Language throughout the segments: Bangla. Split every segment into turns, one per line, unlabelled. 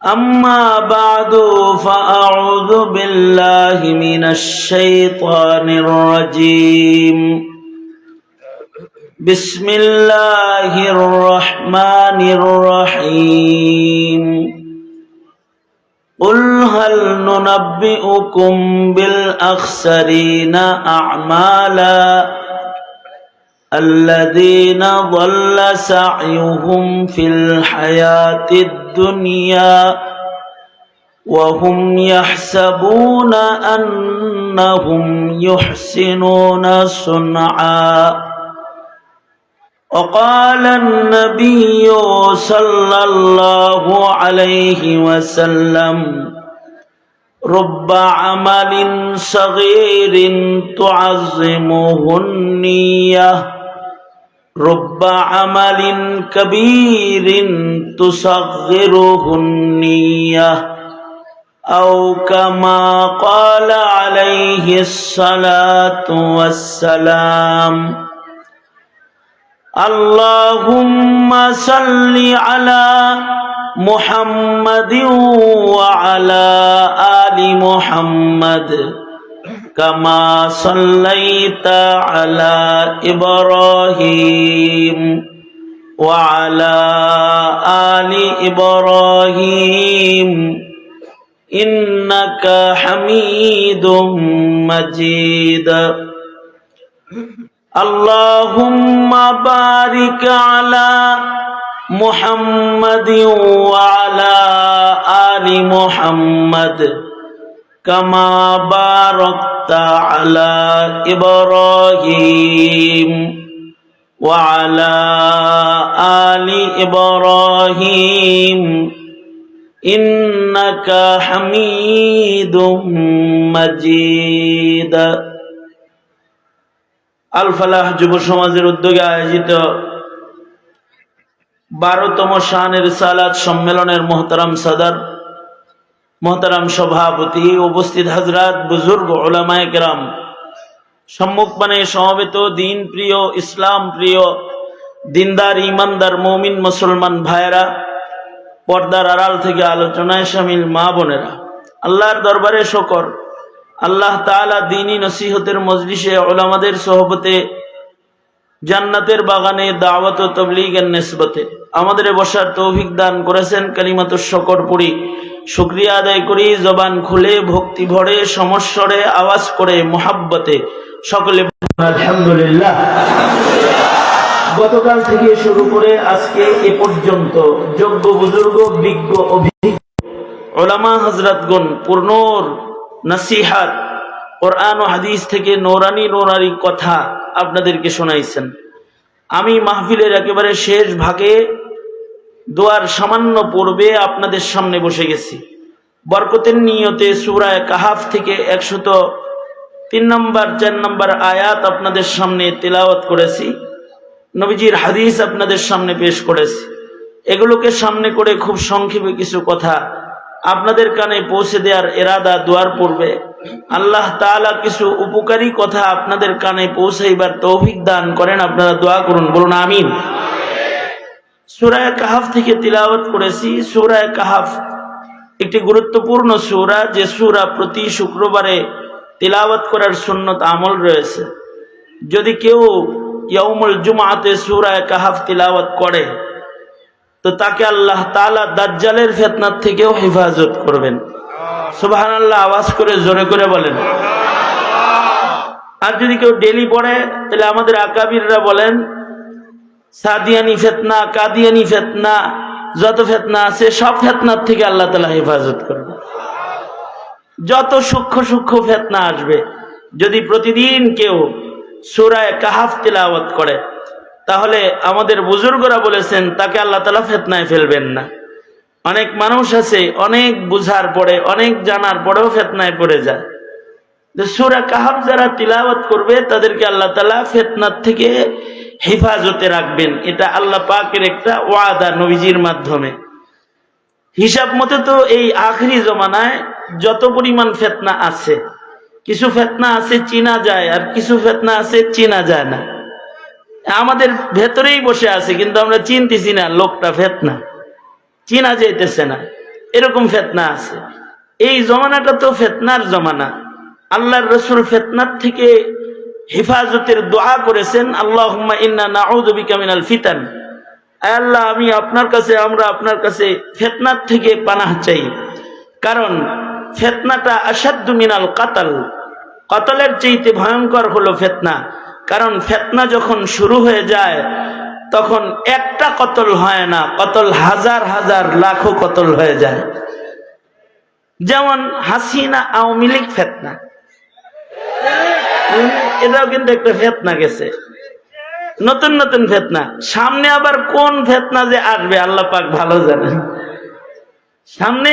أما بعد فأعوذ بالله من الشيطان الرجيم بسم الله الرحمن الرحيم قل هل ننبئكم بالأخسرين أعمالا الذين ضل سعيهم في الحياة الدنيا وهم يحسبون أنهم يحسنون صنعا وقال النبي صلى الله عليه وسلم رب عمل صغير تعظمه النية رب عمل كبير تصغره النية أو كما قال عليه الصلاة والسلام اللهم صل على محمد وعلى آل محمد كما صليت على إبراهيم وعلى آل إبراهيم إنك حميد مجيد اللهم بارك على محمد وعلى آل محمد كما باركت على إبراهيم وعلى آل إبراهيم إنك حميد مجيد আল ফালাহ যুব সমাজের উদ্যোগে আয়োজিত 12তম শান রিসালাত সম্মেলনের মোহতারাম সাদার, মোহতারাম সভাপতি, উপস্থিত হযরত, বুজুর্গ, উলামায়ে কেরাম, সম্মুখপানে সমবেত দিন প্রিয়, ইসলাম প্রিয়, দিনদার, ইমানদার, মুমিন মুসলমান ভাইয়েরা, পর্দার আড়াল থেকে আলোচনায় শামিল মা বোনেরা, আল্লাহর দরবারে শুকর, আল্লাহ তাআলা দ্বীনী নসিহতের মজলিসে উলামাদের সোহবতে, জান্নাতের বাগানে দাওয়াত ও তাবলীগের নিসবতে আমাদের বসার তৌফিক দান করেছেন। কালিমাতুশ শুকর পড়ি, শুকরিয়া আদায় করি জবান খুলে, ভক্তি ভরে, সমস্বরে আওয়াজ করে, মুহাব্বতে সকলে আলহামদুলিল্লাহ। গতকাল থেকে শুরু করে আজকে এ পর্যন্ত যোগ্য, বুজুর্গ, বিজ্ঞ, অভিজ্ঞ উলামা হযরতগণ পূর্ণর নসিহত, কোরআন ও হাদিস থেকে নূরানি নূরানি কথা আপনাদেরকে শোনাইছেন। আমি মাহফিলের একেবারে শেষ ভাগে দোয়ার সামান্য পূর্বে আপনাদের সামনে বসে গেছি। বরকতের নিয়তে সূরা কাহাফ থেকে 103 নম্বর 4 নম্বর আয়াত আপনাদের সামনে তেলাওয়াত করেছি। নবীজির হাদিস আপনাদের সামনে পেশ করেছি। এগুলোকে সামনে করে খুব সংক্ষেপে কিছু কথা আপনাদের কানে পৌঁছে দেওয়ার ইরাদা দোয়ার পূর্বে আল্লাহ তাআলা কিছু উপকারী কথা আপনাদের কানে পৌঁছাইবার তৌফিক দান করেন। আপনারা দোয়া করুন, বলুন আমিন। সূরা কাহাফ থেকে তিলাওয়াত করেছি। সূরা কাহাফ একটি গুরুত্বপূর্ণ সূরা, যে সূরা প্রতি শুক্রবারে তিলাওয়াত করার সুন্নত আমল রয়েছে। যদি কেউ ইয়াউমুল জুমআতে সূরা কাহাফ তিলাওয়াত করে তো তাকে আল্লাহ তাআলা দাজ্জালের ফিতনার থেকেও হেফাজত করবেন। সুবহানাল্লাহ, আওয়াজ করে জোরে করে বলেন। আর যদি কেউ ডেলি পড়ে তাহলে আমাদের আকাবিররা বলেন সাদিয়ানি ফিতনা, কাদিয়ানি ফিতনা, যত ফিতনা আছে সব ফিতনার থেকে আল্লাহ তাআলা হেফাজত করবেন। যত সূক্ষ্ম সূক্ষ্ম ফিতনা আসবে, যদি প্রতিদিন কেউ সূরা কাহাফ তিলাওয়াত করে তাহলে আমাদের বুজুর্গরা বলেছেন তাকে আল্লাহ তাআলা ফিতনায় ফেলবেন না। অনেক মানুষ আছে অনেক বুঝার পরে, অনেক জানার পরেও ফিতনায় পড়ে যায়। সূরা কাহাফ যারা তিলাওয়াত করবে তাদেরকে আল্লাহ তাআলা ফিতনার থেকে হেফাজতে রাখবেন। এটা আল্লাহ পাকের একটা ওয়াদা নবীজির মাধ্যমে। হিসাব মতে তো এই আখেরি জমানায় যত পরিমাণ ফিতনা আছে, কিছু ফিতনা আছে চিনা যায় আর কিছু ফিতনা আছে চিনা যায় না। আমাদের ভেতরেই বসে আছে, কিন্তু আমরা চিনতেছি না লোকটা ফেতনা, চিনা যাইতেছে না, এরকম ফেতনা আছে। এই জমানাটা তো ফেতনার জমানা। আল্লাহর রাসূল ফিতনার থেকে হেফাজতের দোয়া করেছেন, আল্লাহুম্মা ইন্না নাউযু বিকা মিনাল ফিতান। আয় আল্লাহ, আমরা আপনার কাছে ফিতনার থেকে পানাহ চাই। কারণ ফিতনাটা আশাদ্দু মিনাল কাতাল, কতলের চাইতে ভয়ঙ্কর হলো ফিতনা। কারণ ফিতনা যখন শুরু হয়ে যায় তখন একটা কতল হয় না, কতল হাজার হাজার লাখো কতল হয়ে যায়। যেমন হাসিনা আওয়ামী লীগ ফিতনা, এটাও কিন্তু একটা ফিতনা গেছে, নতুন নতুন ফিতনা। সামনে আবার কোন ফিতনা যে আসবে আল্লাহ পাক ভালো জানেন। সামনে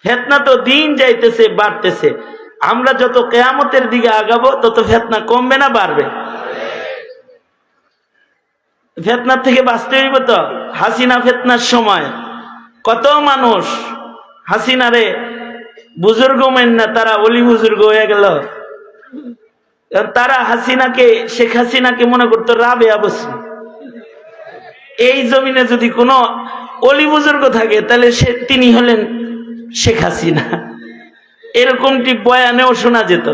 ফিতনা তো দিন যাইতেছে, বাড়তেছে। আমরা যত কিয়ামতের দিকে আগাবো তত ফিতনা কমবে না বাড়বে? ফিতনার থেকে বাঁচতে হইব তো। হাসিনা ফিতনার সময় কত মানুষ হাসিনারে বুজুর্গ মেন না, তারা অলি বুজুর্গ হয়ে গেল। তারা শেখ হাসিনাকে মনে করতো রাবেয়া বসু। এই জমিনে যদি কোনো অলি বুজুর্গ থাকে তাহলে তিনি হলেন শেখ হাসিনা, এরকমটি বয়ানেও শোনা যেত।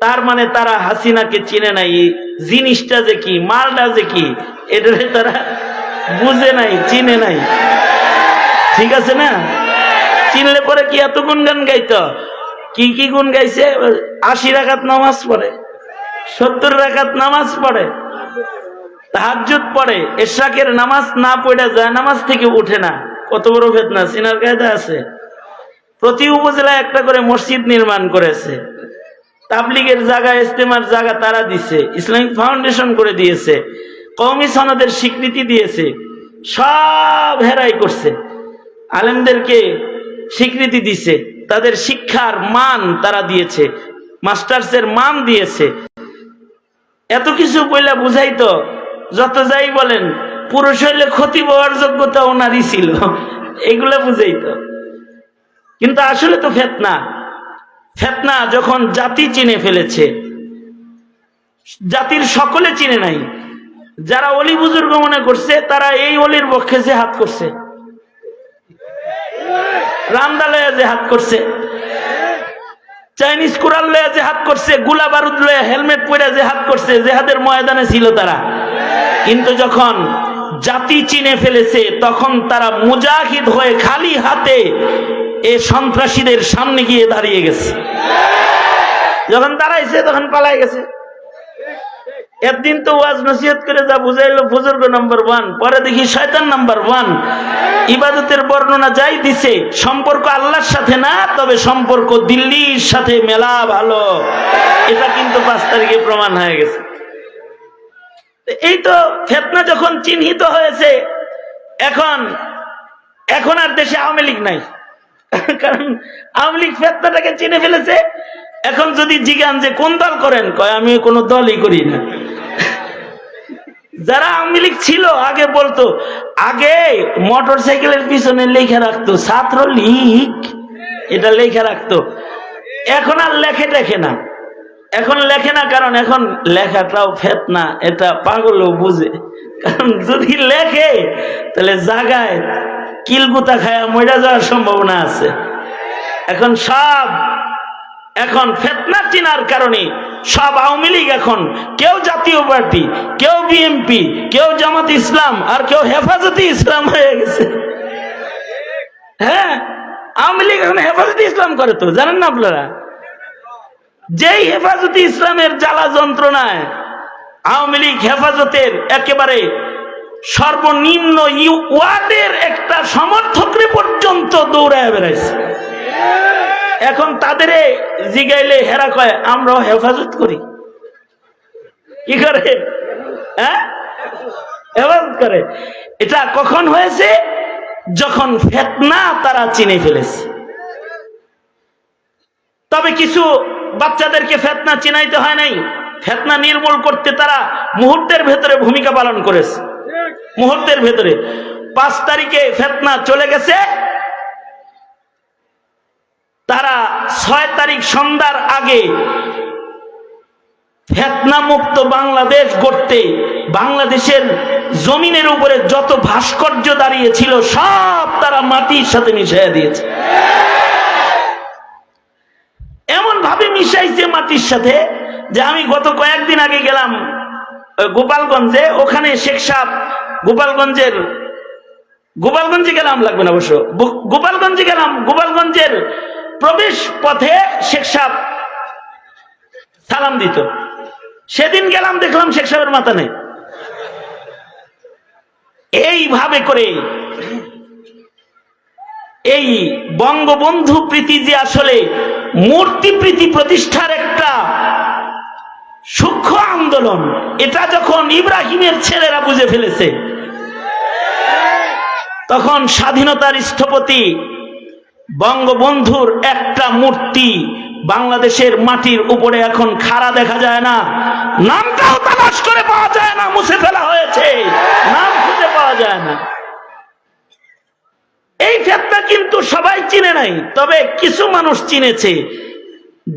তার মানে তারা হাসিনাকে চিনে নাই, জিনিসটা যে কি, মালটা যে কি, এটা তারা বুঝে নাই, চিনে নাই। ঠিক আছে না? চিনলে পরে কি এত গুনগান গাইতো? কি কি গুণ গাইছে? 80 রাকাত নামাজ পড়ে, 70 রাকাত নামাজ পড়ে, তাহাজ্জুদ পড়ে, ইশরাকের নামাজ না পড়ে যায় নামাজ থেকে উঠে না। কত বড় ফিতনা চিনার কায়দা আছে। প্রতি উপজেলায় একটা করে মসজিদ নির্মাণ করেছে, তাবলীগের জায়গা, ইজতেমার জায়গা তারা দিছে, ইসলামিক ফাউন্ডেশন করে দিয়েছে, কওমি সনদের স্বীকৃতি দিয়েছে, সব হেরাই করছে। আলেমদেরকে স্বীকৃতি দিছে, তাদের শিক্ষার মান তারা দিয়েছে, মাস্টার্সের মান দিয়েছে। এত কিছু বইলা বুঝাইতো, যত যাই বলেন পুরুষ হইলে ক্ষতি পাওয়ার যোগ্যতা ওনারই ছিল, এগুলা বুঝাইতো। কিন্তু আসলে তো ফিতনা। ফিতনা যখন জাতি চিনে ফেলেছে, জাতির সকলে চিনে নাই। যারা অলি বুজুর্গ মনে করছে তারা এই অলির পক্ষে জিহাদ করছে, রামদা লয়ে জিহাদ করছে, চাইনিজ কুরাল লয়ে জিহাদ করছে, গুলা বারুদ লয়ে হেলমেট পরে জিহাদ করছে, জিহাদের ময়দানে ছিল তারা। কিন্তু যখন জাতি চিনে ফেলেছে তখন তারা মুজাহিদ হয়ে খালি হাতে এ সন্ত্রাসীদের সামনে গিয়ে দাঁড়িয়ে গেছে। যখন দাঁড়াইছে তখন পালাই গেছে। একদিন তো ওয়াজ নসিহত করে যা বুঝাইলো বুজুর্গ নাম্বার 1, পরে দেখি শয়তান নাম্বার 1। ইবাদতের বর্ণনা যাই দিছে, সম্পর্ক আল্লাহর সাথে না, তবে সম্পর্ক দিল্লির সাথে মেলা ভালো। এটা কিন্তু 5 তারিখে প্রমাণ হয়ে গেছে। এই তো ফিতনা যখন চিহ্নিত হয়েছে, এখন আর দেশে আওয়ামী লীগ নাই, কারণ আওয়ামী লীগ ফিতনাটাকে চিনে ফেলেছে। এখন যদি জিজ্ঞান যে কোন দল করেন, কয় আমি কোনো দলই করি না। যারা আওয়ামী লীগ ছিল আগে বলতো, আগে মোটর সাইকেলের পিছনে লেখা রাখতো ছাত্র লীগ, এটা লেখা রাখতো। এখন আর লেখে না, এখন লেখে না, কারণ এখন লেখাটাও ফিতনা, এটা পাগলও বুঝে। কারণ যদি লেখে তাহলে জায়গায় কিলগুতা খায়া মরে যাওয়ার সম্ভাবনা আছে। এখন ফিতনা চিনার কারণে সব আওয়ামী লীগ, এখন কেউ জাতীয় পার্টি, কেউ বিএনপি, কেউ জামাত ইসলাম, আর কেউ হেফাজতে ইসলাম হয়ে গেছে। হ্যাঁ, আওয়ামী লীগ এখন হেফাজতে ইসলাম করে, তো জানেন না আপনারা? যেই হেফাজতে ইসলামের জ্বালা যন্ত্রণায় আওয়ামী লীগ হেফাজতের একেবারে সর্বনিম্ন ওয়ার্ডের একটা সমর্থকরে পর্যন্ত দৌড়ায় বেড়াইছে। এখন তাদের জিগাইলে হেরা কয় আমরাও হেফাজত করি। কি করে? হ্যাঁ, হেফাজত করে। এটা কখন হয়েছে? যখন ফিতনা তারা চিনে ফেলেছে। তবে কিছু বাচ্চাদেরকে ফিতনা চিনাইতে হয় নাই, ফিতনা নির্মূল করতে তারা মুহূর্তের ভেতরে ভূমিকা পালন করেছে। মুহূর্তের ভেতরে 5 তারিখে ফিতনা চলে গেছে, তারা 6 তারিখ সন্ধ্যার আগে ফিতনা মুক্ত বাংলাদেশ গড়তে বাংলাদেশের জমিনের উপরে যত ভাস্কর্য দাঁড়িয়েছিল সব তারা মাটির সাথে মিশিয়ে দিয়েছে। এমন ভাবে মিশাইছে মাটির সাথে যে আমি গত কয়েকদিন আগে গেলাম গোপালগঞ্জে, ওখানে শেখ সাহেব গোপালগঞ্জে গেলাম, লাগবে না অবশ্য, গোপালগঞ্জে গেলাম, গোপালগঞ্জের প্রবেশ পথে শেখ সাহেব সালাম দিত। সেদিন গেলাম, দেখলাম শেখ সাহেবের মাথা নেই। এইভাবে করে এই বঙ্গবন্ধু প্রীতি যে আসলে মূর্তি প্রীতি প্রতিষ্ঠার একটা সূক্ষ্ম আন্দোলন, এটা যখন ইব্রাহিমের ছেলেরা বুঝে ফেলেছে, তখন স্বাধীনতার স্থপতি বঙ্গবন্ধুর একটা মূর্তি বাংলাদেশের মাটির উপরে এখন খাড়া দেখা যায় না, নামটাও তালাশ করে পাওয়া যায় না, মুছে ফেলা হয়েছে, নাম খুঁজে পাওয়া যায় না। এই ফিতনা কিন্তু সবাই চিনে নাই, তবে কিছু মানুষ চিনেছে,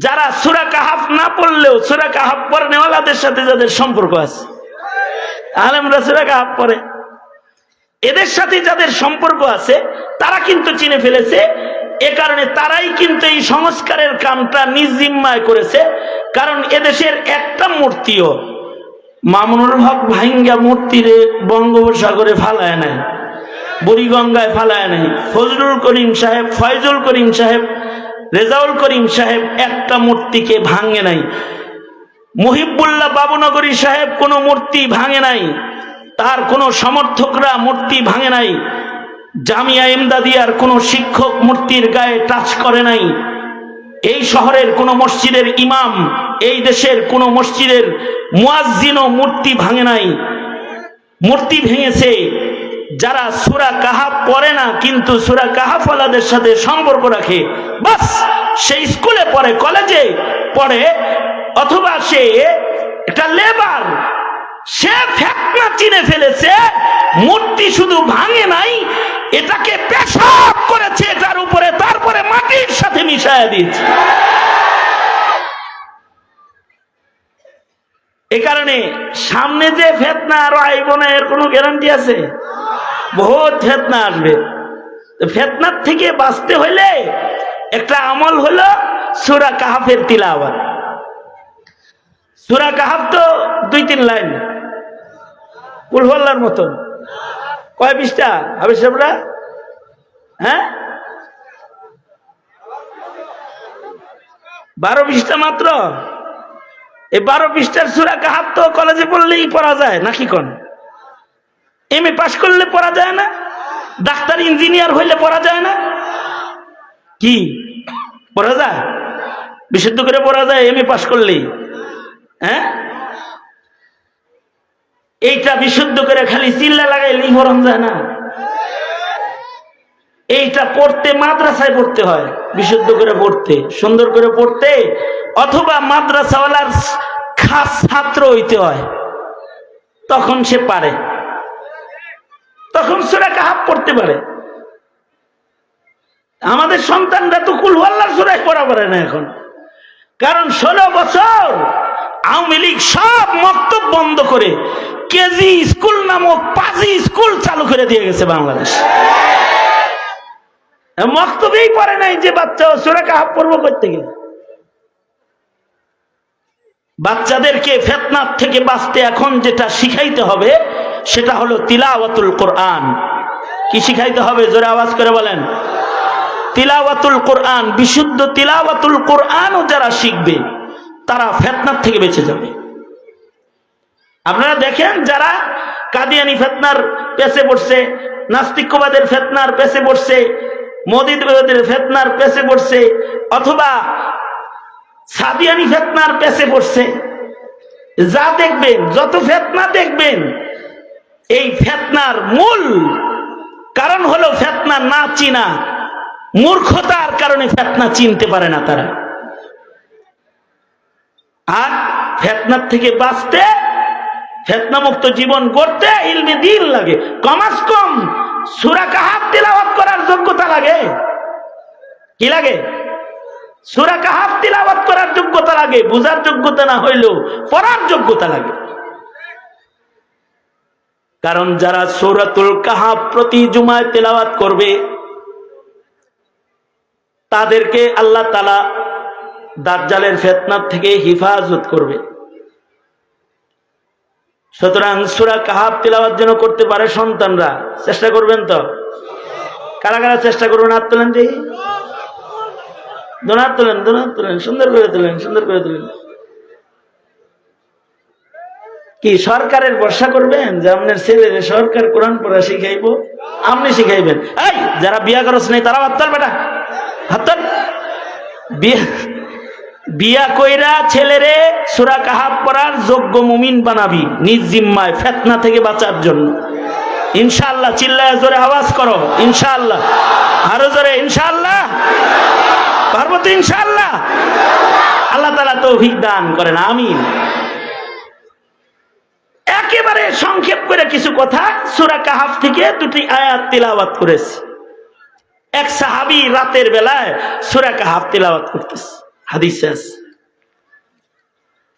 যারা সূরা কাহাফ না পড়লেও সূরা কাহাফ পড়নেওয়ালাদের সাথে যাদের সম্পর্ক আছে, আলেমরা সূরা কাহাফ পড়ে, এদের সাথে যাদের সম্পর্ক আছে তারা কিন্তু চিনে ফেলেছে। এ কারণে তারাই কিন্তু এই সংস্কারের কামটা নিজ জিম্মায় করেছে। কারণ এদেশের একটা মূর্তিও মামুনুল হক ভাঙ্গা মূর্তিরে বঙ্গোপসাগরে ফালায় নাই, বুড়িগঙ্গায় ফালায় নাই, ফজলুল করিম সাহেব, ফয়জুল করিম সাহেব, রেজাউল করিম সাহেব একটা মূর্তিকে ভাঙে নাই, মুহিবুল্লাহ বাবুনগরী সাহেব কোনো মূর্তি ভাঙে নাই, তার কোনো সমর্থকরা মূর্তি ভাঙে নাই, জামিয়া ইমদাদিয়ার কোনো শিক্ষক মূর্তির গায়ে টাচ করে নাই, এই শহরের কোনো মসজিদের ইমাম, এই দেশের কোনো মসজিদের মুয়াজ্জিনও মূর্তি ভাঙে নাই। মূর্তি ভেঙেছে যারা সূরা কাহাফ পড়ে না কিন্তু সূরা কাহাফওয়ালাদের সাথে সম্পর্ক রাখে, বাস সেই স্কুলে পড়ে, কলেজে পড়ে, অথবা সে একটা লেবার, সে ফিতনা চিনে ফেলেছে। মূর্তি শুধু ভাঙে নাই, এটাকে পেশাব করেছে এটার উপরে, তারপরে মাটির সাথে মিশায়া দিয়েছে। এ কারণে সামনে যে ফিতনা আরো আইব না এর কোনো গ্যারান্টি আছে? বহুত ফিতনা আসবে। ফিতনার থেকে বাঁচতে হইলে একটা আমল হলো সূরা কাহাফের তিলাওয়াত। সূরা কাহাফ তো 2-3 লাইন, কুল হুয়াল্লাহর মতন। কয় পৃষ্ঠা হবে সেটা? হ্যাঁ, 12 পৃষ্ঠা মাত্র। এই 12 পৃষ্ঠার সূরা কাহাফ তো কলেজে পড়লেই পড়া যায় নাকি? কোন এমএ পাশ করলে পড়া যায় না? ডাক্তার ইঞ্জিনিয়ার হইলে পড়া যায় না? কি পড়া যায়? বিশুদ্ধ করে পড়া যায় এমএ পাশ করলেই। হ্যাঁ, এইটা বিশুদ্ধ করে খালি চিল্লা লাগাইলেই পড়ান যায় না। এইটা পড়তে মাদ্রাসায় পড়তে হয়, বিশুদ্ধ করে পড়তে, সুন্দর করে পড়তে, অথবা মাদ্রাসাওয়ালার খাস ছাত্র হইতে হয়, তখন সে পারে, তখন সূরা কাহাফ পড়তে পারে। আমাদের সন্তানরা তো কুল হুয়াল্লাহর সূরা পড়া পারে না এখন, কারণ 16 বছর আওয়ামী লীগ সব মক্তব বন্ধ করে কেজি স্কুল নামক পাজি স্কুল চালু করে দিয়ে গেছে বাংলাদেশ। মক্তবেই পড়ে নাই যে বাচ্চা সূরা কাহাফ পড়বো করতে গেলে। বাচ্চাদেরকে ফিতনার থেকে বাঁচতে এখন যেটা শিখাইতে হবে সেটা হলো তিলাওয়াতুল কোরআন। কি শিখাইতে হবে? জোরে আওয়াজ করে বলেন, তিলাওয়াতুল কোরআন। বিশুদ্ধ তিলাওয়াতুল কোরআনও যারা শিখবে তারা ফিতনার থেকে বেঁচে যাবে। আপনারা দেখেন যারা কাদিয়ানি ফিতনার পেছে পড়ছে, নাস্তিকবাদের ফিতনার পেছে পড়ছে, মোদিবাদের ফিতনার পেছে পড়ছে, অথবা সাদিয়ানি ফিতনার পেছে পড়ছে, যা দেখবেন, যত ফিতনা দেখবেন, এই ফিতনার মূল কারণ হলো ফিতনা না চিনা, মূর্খতার কারণে ফিতনা চিনতে পারে না তারা। আর ফিতনার থেকে বাঁচতে, ফিতনা মুক্ত জীবন করতে ইলমে দ্বীন লাগে, কমাস কম সূরা কাহাফ তিলাওয়াত করার যোগ্যতা লাগে। কি লাগে? সূরা কাহাফ তিলাওয়াত করার যোগ্যতা লাগে, বুঝার যোগ্যতা না হইলেও পড়ার যোগ্যতা লাগে। কারণ যারা সূরাতুল কাহাফ প্রতি জুমায় তিলাওয়াত করবে তাদেরকে আল্লাহ তাআলা দাজ্জালের ফিতনা থেকে হেফাজত করবে। সুতরাং সূরা কাহাফ তিলাওয়াত যেন করতে পারে সন্তানরা, চেষ্টা করবেন তো? কারা কারা চেষ্টা করবেন? হাত তোলেন দেখি, হাত তোলেন, হাত তোলেন, সুন্দর করে তোলেন, সুন্দর করে তোলেন। কি সরকারের ভরসা করবেন যে আপনার ছেলের সরকার কোরআন পড়া শিখাইবো? আপনি শিখাইবেন? এই যারা বিয়া করছ নাই তারা হাত তোল, বেটা হাত তোল। বিয়া কইরা ছেলেরে সূরা কাহাফ পড়ার যোগ্য মুমিন বানাবি নিজ জিম্মায়, ফিতনা থেকে বাঁচার জন্য। ইনশাআল্লাহ চিল্লায় জোরে আওয়াজ করো ইনশাআল্লাহ, আরো জোরে ইনশাআল্লাহ। পারবো তো ইনশাআল্লাহ? আল্লাহ তাআলা তৌফিক দান করেন, আমিন। একেবারে সংক্ষেপ করে কিছু কথা সূরা কাহাফ থেকে দুটি আয়াত তিলাওয়াত করেছে। এক সাহাবী রাতের বেলায় সূরা কাহাফ তিলাওয়াত করতেছে, হাদিসে আছে।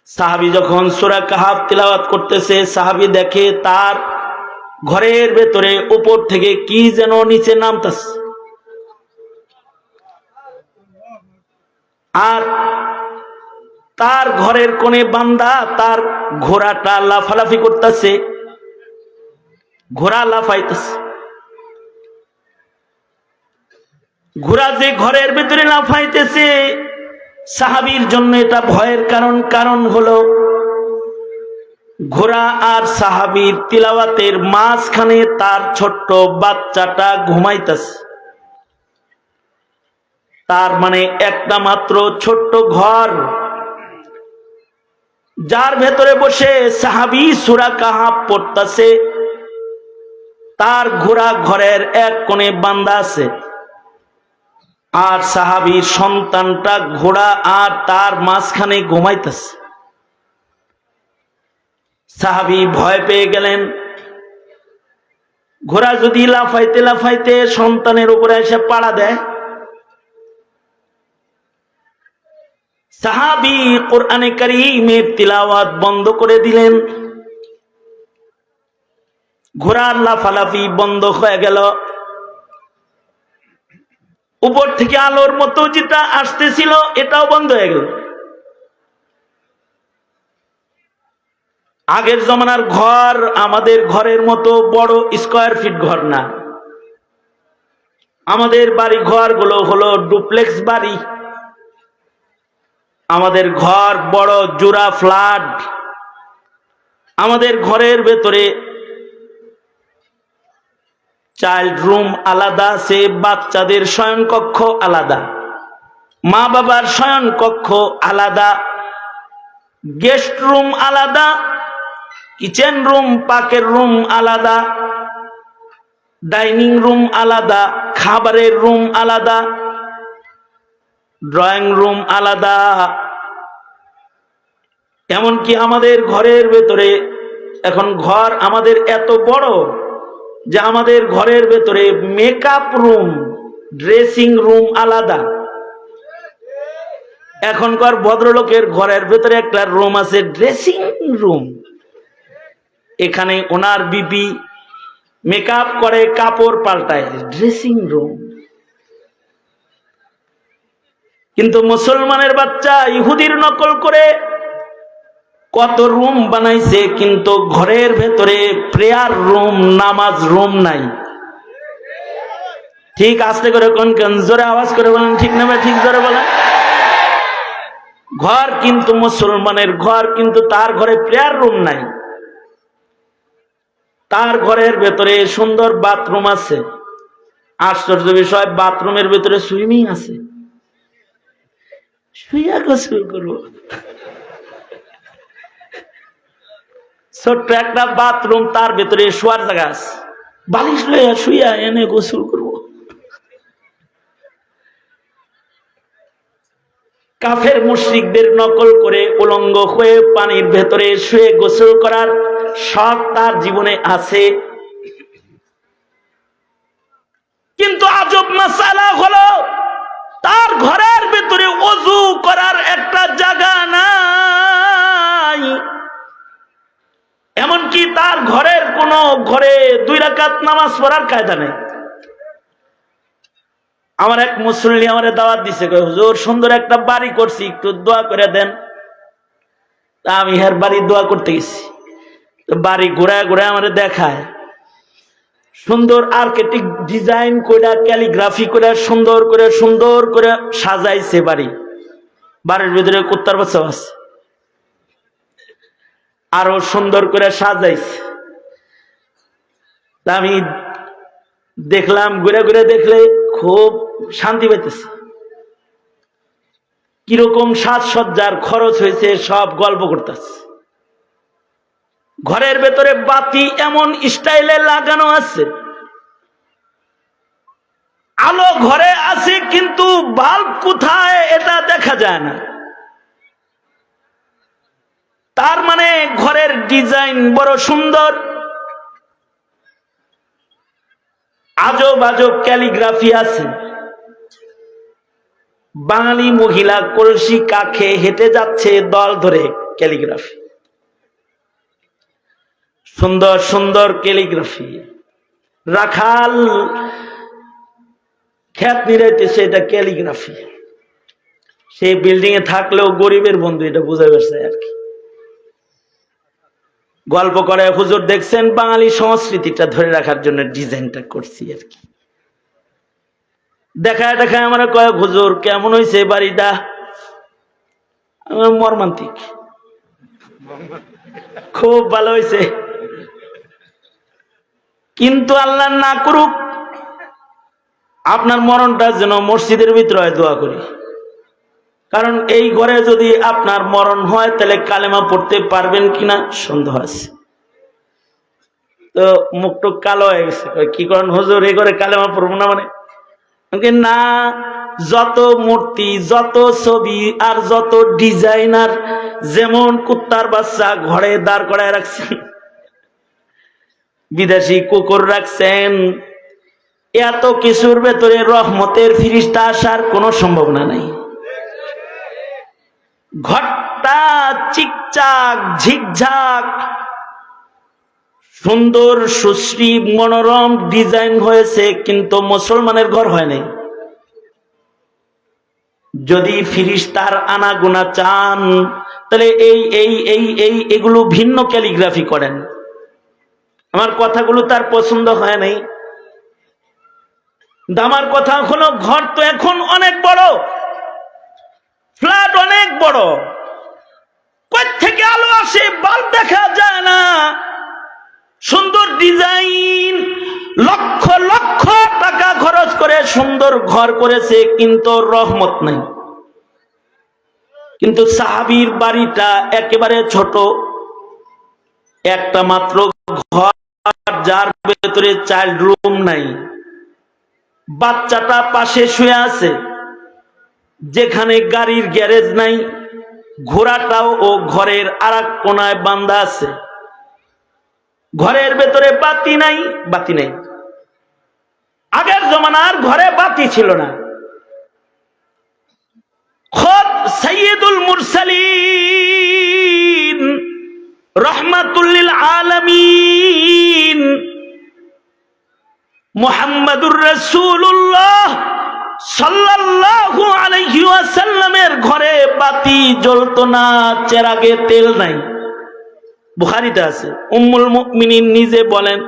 সাহাবী যখন সূরা কাহাফ তিলাওয়াত করতেছে, সাহাবী দেখে তার ঘরের ভেতরে উপর থেকে কি যেন নিচে নামতেছে, আর তার ঘরের কোণে বান্দা তার ঘোড়াটা লাফালাফি করতেছে, ঘোড়া লাফাইতেছে। ঘোড়া যে ঘরের ভিতরে লাফাইতেছে, সাহাবীর জন্য এটা ভয়ের কারণ হলো ঘোড়া আর সাহাবীর তিলাওয়াতের মাঝখানে তার ছোট্ট বাচ্চাটা ঘুমাইতেছে। তার মানে একটা মাত্র ছোট্ট ঘর, যার ভেতরে বসে সাহাবী সূরা কাহাফ পড়তেছে, তার ঘোড়া ঘরের এক কোণে বান্দা আছে, আর সাহাবীর সন্তানটা ঘোড়া আর তার মাঝখানে ঘুমাইতেছে। সাহাবী ভয় পেয়ে গেলেন, ঘোড়া যদি লাফাইতে লাফাইতে সন্তানের উপরে এসে পাড়া দেয়। সাহাবী কোরআনে কারীমের তিলাওয়াত বন্ধ করে দিলেন, ঘোড়ার লাফালাফি বন্ধ হয়ে গেল। উপর থেকে আলোর মতো যেটা আসতেছিল এটাও বন্ধ হয়ে গেল। আগের জমানার ঘর আমাদের ঘরের মতো বড় স্কয়ার ফিট ঘর না, আমাদের বাড়ি ঘর গুলো হলো ডুপ্লেক্স বাড়ি। আমাদের ঘর বড় জোড়া ফ্ল্যাট। আমাদের ঘরের ভেতরে চাইল্ড রুম আলাদা আছে, বাচ্চাদের শয়ন কক্ষ আলাদা, মা বাবার শয়ন কক্ষ আলাদা, গেস্ট রুম আলাদা, কিচেন রুম পাকের রুম আলাদা, ডাইনিং রুম আলাদা, খাবারের রুম আলাদা, ড্রয়িং রুম আলাদা। এমনকি আমাদের ঘরের ভেতরে এখন ঘর আমাদের এত বড় যে আমাদের ঘরের ভেতরে মেকআপ রুম, ড্রেসিং রুম আলাদা। এখনকার ভদ্রলোকের ঘরের ভেতরে একটা রুম আছে ড্রেসিং রুম, এখানে ওনার বিবি মেকআপ করে, কাপড় পাল্টায়, ড্রেসিং রুম। কিন্তু মুসলমানের বাচ্চা ইহুদির নকল করে কত রুম বানাইছে, কিন্তু ঘরের ভেতরে প্রেয়ার রুম, নামাজ রুম নাই। ঠিক আস্তে করে কোন জোরে আওয়াজ করে বলেন, ঠিক না ভাই? ঠিক জোরে বলেন। ঘর কিন্তু মুসলমানের ঘর, কিন্তু তার ঘরে প্রেয়ার রুম নাই। তার ঘরের ভেতরে সুন্দর বাথরুম আছে, আশ্চর্য বিষয় বাথরুমের ভেতরে সুইমিং আছে। শুইয়া গোসল করবো, ছোট্ট একটা বাথরুম, তার ভেতরে শোয়ার জায়গা আছে, বালিশ লইয়া শুইয়া এনে গোসল করব। কাফের মুশরিকদের নকল করে উলঙ্গ হয়ে পানির ভেতরে শুয়ে গোসল করার শখ তার জীবনে আছে। কিন্তু আজব মাসালা হলো তার ঘরের ভেতরে রাকাত নামাজ পড়ার কায়দা নেই। আমার এক মুসল্লি আমারে দাওয়াত দিছে, কয় হুজুর সুন্দর একটা বাড়ি করছি, একটু দোয়া করে দেন। তা আমি হের বাড়ি দোয়া করতে গেছি, তো বাড়ি ঘুরায় ঘুরায় আমারে দেখায়, সুন্দর আর্কিটেক্ট ডিজাইন করে ক্যালিগ্রাফি করে সুন্দর করে সাজাইছে বাড়ি। বাড়ির ভিতরে কুত্তার বাচ্চা আছে, আরো সুন্দর করে সাজাইছে। তা আমি দেখলাম, ঘুরে ঘুরে দেখলে খুব শান্তি পাইতেছে। কিরকম সাজসজ্জার খরচ হয়েছে সব গল্প করতেছে। ঘরের ভেতরে বাতি এমন স্টাইলে লাগানো আছে, আলো ঘরে আছে কিন্তু বাল্ব কোথায় এটা দেখা যায় না। তার মানে ঘরের ডিজাইন বড় সুন্দর, আজব আজব ক্যালিগ্রাফি আছে। বাঙালি মহিলা কলসি কাখে হেঁটে যাচ্ছে দল ধরে, ক্যালিগ্রাফি, সুন্দর সুন্দর ক্যালিগ্রাফি। রাখাল খ্যাত নিরাইতেছে, এটা ক্যালিগ্রাফি। সেই বিল্ডিং এ থাকলেও গরিবের বন্ধু, এটা বোঝা গেছে আর কি। গল্প করে, হুজুর দেখছেন বাঙালি সংস্কৃতিটা ধরে রাখার জন্য ডিজাইনটা করছি আর কি। দেখায় দেখায় আমরা কয়েক, হুজুর কেমন হয়েছে বাড়িটা? মর্মান্তিক, খুব ভালো হয়েছে। কিন্তু আল্লাহ না করুক আপনার মরণটা যেন মসজিদের ভিতরে হয়, দোয়া করি। কারণ এই ঘরে যদি আপনার মরণ হয় তাহলে কালেমা পড়তে পারবেন কিনা সন্দেহ আছে। তো মুখটু কালো হয়ে গেছে, কি করেন হুজুর এই ঘরে কালেমা পড়বো না? মানে না, যত মূর্তি, যত ছবি আর যত ডিজাইনার, যেমন কুত্তার বাচ্চা ঘরে দাঁড় করায় রাখছেন, বিদেশি কুকুর রাখছেন, এত কিছুর ভেতরে রহমতের ফিরিস্তা আসার কোনো সম্ভাবনা নাই। ঘরটা চিকচাক ঝিকঝাক সুন্দর সুশ্রী মনোরম ডিজাইন হয়েছে, কিন্তু মুসলমানের ঘর হয় নাই। যদি ফিরিস্তার আনাগোনা চান তাহলে এগুলো ভিন্ন ক্যালিগ্রাফি করেন। আমার কথাগুলো তার পছন্দ হয় নাই। আমার কথা হলো, ঘর তো এখন অনেক বড়, ফ্ল্যাট অনেক বড়, কই থেকে আলো আসে বাল্ব দেখা যায় না। সুন্দর ডিজাইন, লক্ষ লক্ষ টাকা খরচ করে সুন্দর ঘর করেছে, কিন্তু রহমত নাই। কিন্তু সাহাবীর বাড়িটা একেবারে ছোট, একটা মাত্র ঘর, যার ভেতরে চাইল্ড রুম নাই। বাচ্চাটা পাশে শুয়ে আছে, যেখানে গাড়ির গ্যারেজ নাই, ঘোড়াটাও ও ঘরের আরেক কোনায় বাঁধা আছে। ঘরের ভেতরে বাতি নাই, বাতি নাই। আগের জমানার ঘরে বাতি ছিল না। খোদ সাইয়্যিদুল মুরসালিন রাহমাতুল লিল আলামিন মুহাম্মাদুর রাসূলুল্লাহ সাল্লাল্লাহু আলাইহি ওয়াসাল্লামের ঘরে বাতি জ্বলতো না, চেরাগে তেল নাই। বুখারীতে আছে, উম্মুল মুমিনিন নিজে বলেন,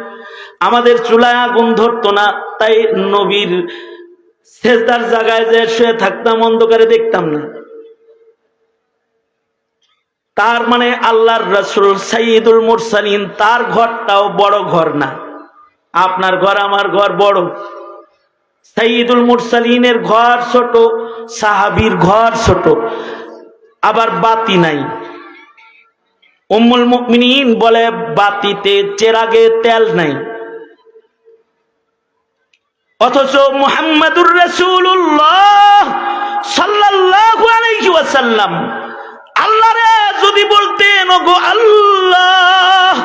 আমাদের চুলায় আগুন ধরতো না, তাই নবীর সেজদার জায়গায় যে শুয়ে থাকতাম, অন্ধকারে দেখতাম না। তার মানে আল্লাহর রাসূল সাইয়্যিদুল মুরসালিন, তার ঘরটাও বড় ঘর না। আপনার ঘর আমার ঘর বড়, সাইয়্যিদুল মুরসালিনের ঘর ছোট, সাহাবীর ঘর ছোট, আবার বাতি নাই। উম্মুল মুমিনিন বলে বাতিতে চেরাগে তেল নাই। অথচ মুহাম্মাদুর রাসূলুল্লাহ সাল্লাল্লাহু আলাইহি ওয়াসাল্লাম আল্লাহরে যদি বলতেন, ওগো আল্লাহ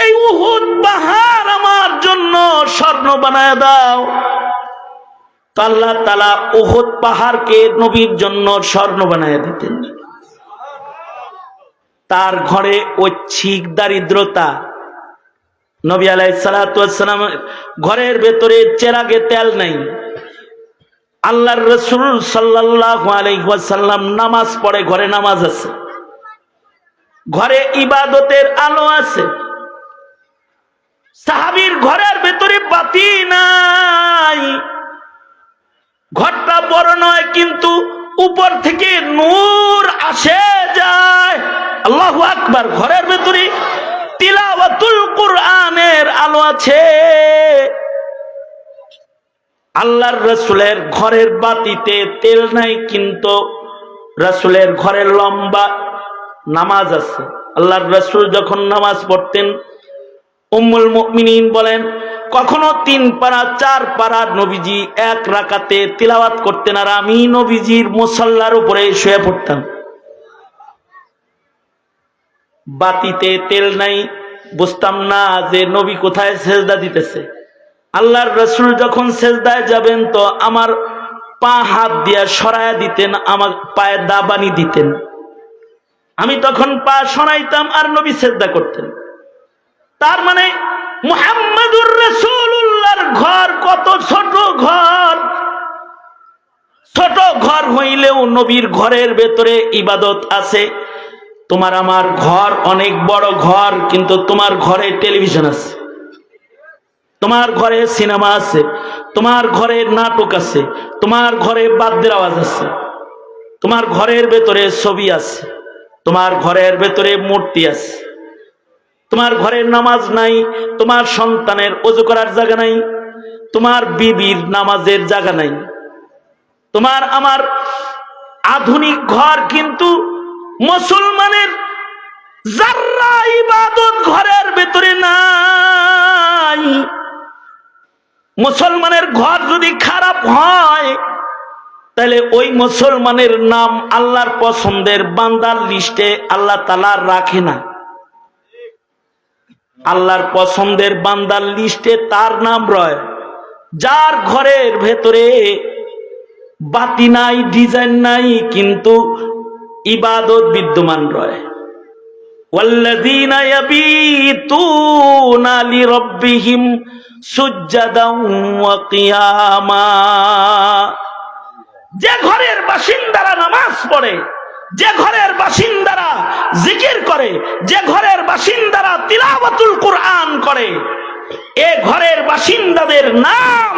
এই উহুদ পাহাড় আমার জন্য স্বর্ণ বানায় দাও, তো আল্লাহ তাআলা উহুদ পাহাড়কে নবীর জন্য স্বর্ণ বানায় দিতেন। তার ঘরে ঐচ্ছিক দারিদ্রতা, নবী আলাইহিস সালাতু ওয়াস সালাম ঘরের ভেতরে চেরাগে তেল নাই। আল্লাহর রাসূল সাল্লাল্লাহু আলাইহি ওয়াসাল্লাম নামাজ পড়ে, ঘরে নামাজ আছে, ঘরে ইবাদতের আলো আছে। সাহাবীর ঘরের ভেতরে বাতি নাই, ঘরটা বড় নয় কিন্তু উপর থেকে নূর আসে যায়। আল্লাহু আকবার। ঘরের ভেতরে তিলাওয়াতুল কুরআনের আলো আছে। আল্লাহর রাসূলের ঘরের বাতিতে তেল নাই কিন্তু রাসূলের ঘরে লম্বা নামাজ আছে। আল্লাহর রাসূল যখন নামাজ পড়তেন, উম্মুল মুমিনিন বলেন কখনো 3 পারা 4 পারা নবীজি এক রাকাতে তিলাওয়াত করতেন, আর আমি নবীজির মুসাল্লার উপরে শুয়ে পড়তাম। বাতিতে তেল নাই, বুঝতাম না যে নবী কোথায় সেজদা দিতেছে। আল্লাহর রাসূল যখন সেজদায় যাবেন তো আমার পা হাত দিয়ে সরায়া দিতেন, আমার পায়ে দাবানি দিতেন, আমি তখন পা সরাইতাম আর নবী সেজদা করতেন। তার মানে মুহাম্মাদুর রাসূলুল্লাহর ঘর কত ছোট ঘর। ছোট ঘর হইলেও নবীর ঘরের ভেতরে ইবাদত আছে। তোমার আমার ঘর অনেক বড় ঘর, কিন্তু তোমার ঘরে টেলিভিশন আছে, তোমার ঘরে সিনেমা আছে, তোমার ঘরে নাটক আছে, তোমার ঘরে বাদ্যের আওয়াজ আছে, তোমার ঘরের ভেতরে ছবি আছে, তোমার ঘরের ভেতরে মূর্তি আছে, তোমার ঘরে নামাজ নাই, তোমার সন্তানের ওযু করার জায়গা নাই, তোমার বিবির নামাজের জায়গা নাই। তোমার আমার আধুনিক ঘর, কিন্তু মুসলমানের যারা ইবাদত ঘরের ভেতরে নাই। মুসলমানের ঘর যদি খারাপ হয় তাহলে ওই মুসলমানের নাম আল্লাহর পছন্দের বান্দার লিস্টে আল্লাহ তাআলা রাখে না। আল্লাহর পছন্দের বান্দার লিস্টে তার নাম রয় যার ঘরের ভেতরে বাতি নাই, ডিজাইন নাই, কিন্তু ইবাদত বিদ্যমান রয়। ওয়াল্লাযীনা ইয়াবিতুনা লিরাব্বিহিম সুজদান ওয়া কিয়ামা। যে ঘরের বাসিন্দারা নামাজ পড়ে, যে ঘরের বাসিন্দারা জিকির করে, যে ঘরের বাসিন্দারা তিলাওয়াতুল কুরআন করে, এ ঘরের বাসিন্দাদের নাম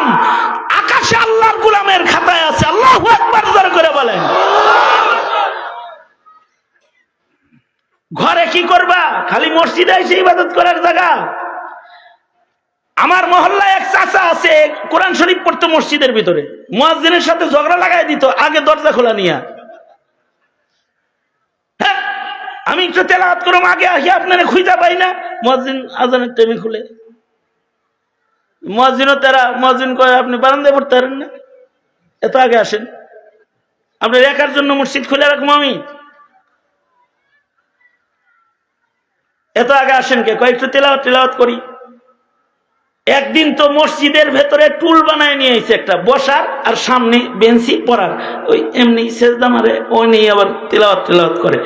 আকাশে আল্লাহর গোলামের খাতায় আছে। আল্লাহু আকবার জোরে করে বলেন। ঘরে কি করবা? খালি মসজিদে এসে ইবাদত করার জায়গা? আমার মহল্লায় এক চাচা আছে, কোরআন শরীফ পড়তো মসজিদের ভিতরে, মুয়াজ্জিনের সাথে ঝগড়া লাগাই দিত আগে দরজা খোলা নিয়া। হ্যাঁ, আমি একটু তেলাওয়াত করব, আগে আসি আপনারা খুঁজা পাই না, মুয়াজ্জিন আজানের টাইমে খুলে। মুয়াজ্জিন কয় আপনি বারান্দায় পড়তে পারেন না, এত আগে আসেন, আপনার একার জন্য মসজিদ খুলে রাখবো আমি, এত আগে আসেন কে? কয়েকটু তেলাওয়াত করি। একদিন তো মসজিদের ভেতরে টুল বানায় নিয়ে এসে একটা বসার, আর সামনে বেঞ্চি পড়ার, ওই এমনি সেজদা মারে, ওই নিয়ে আবার তেলাওয়াত করে।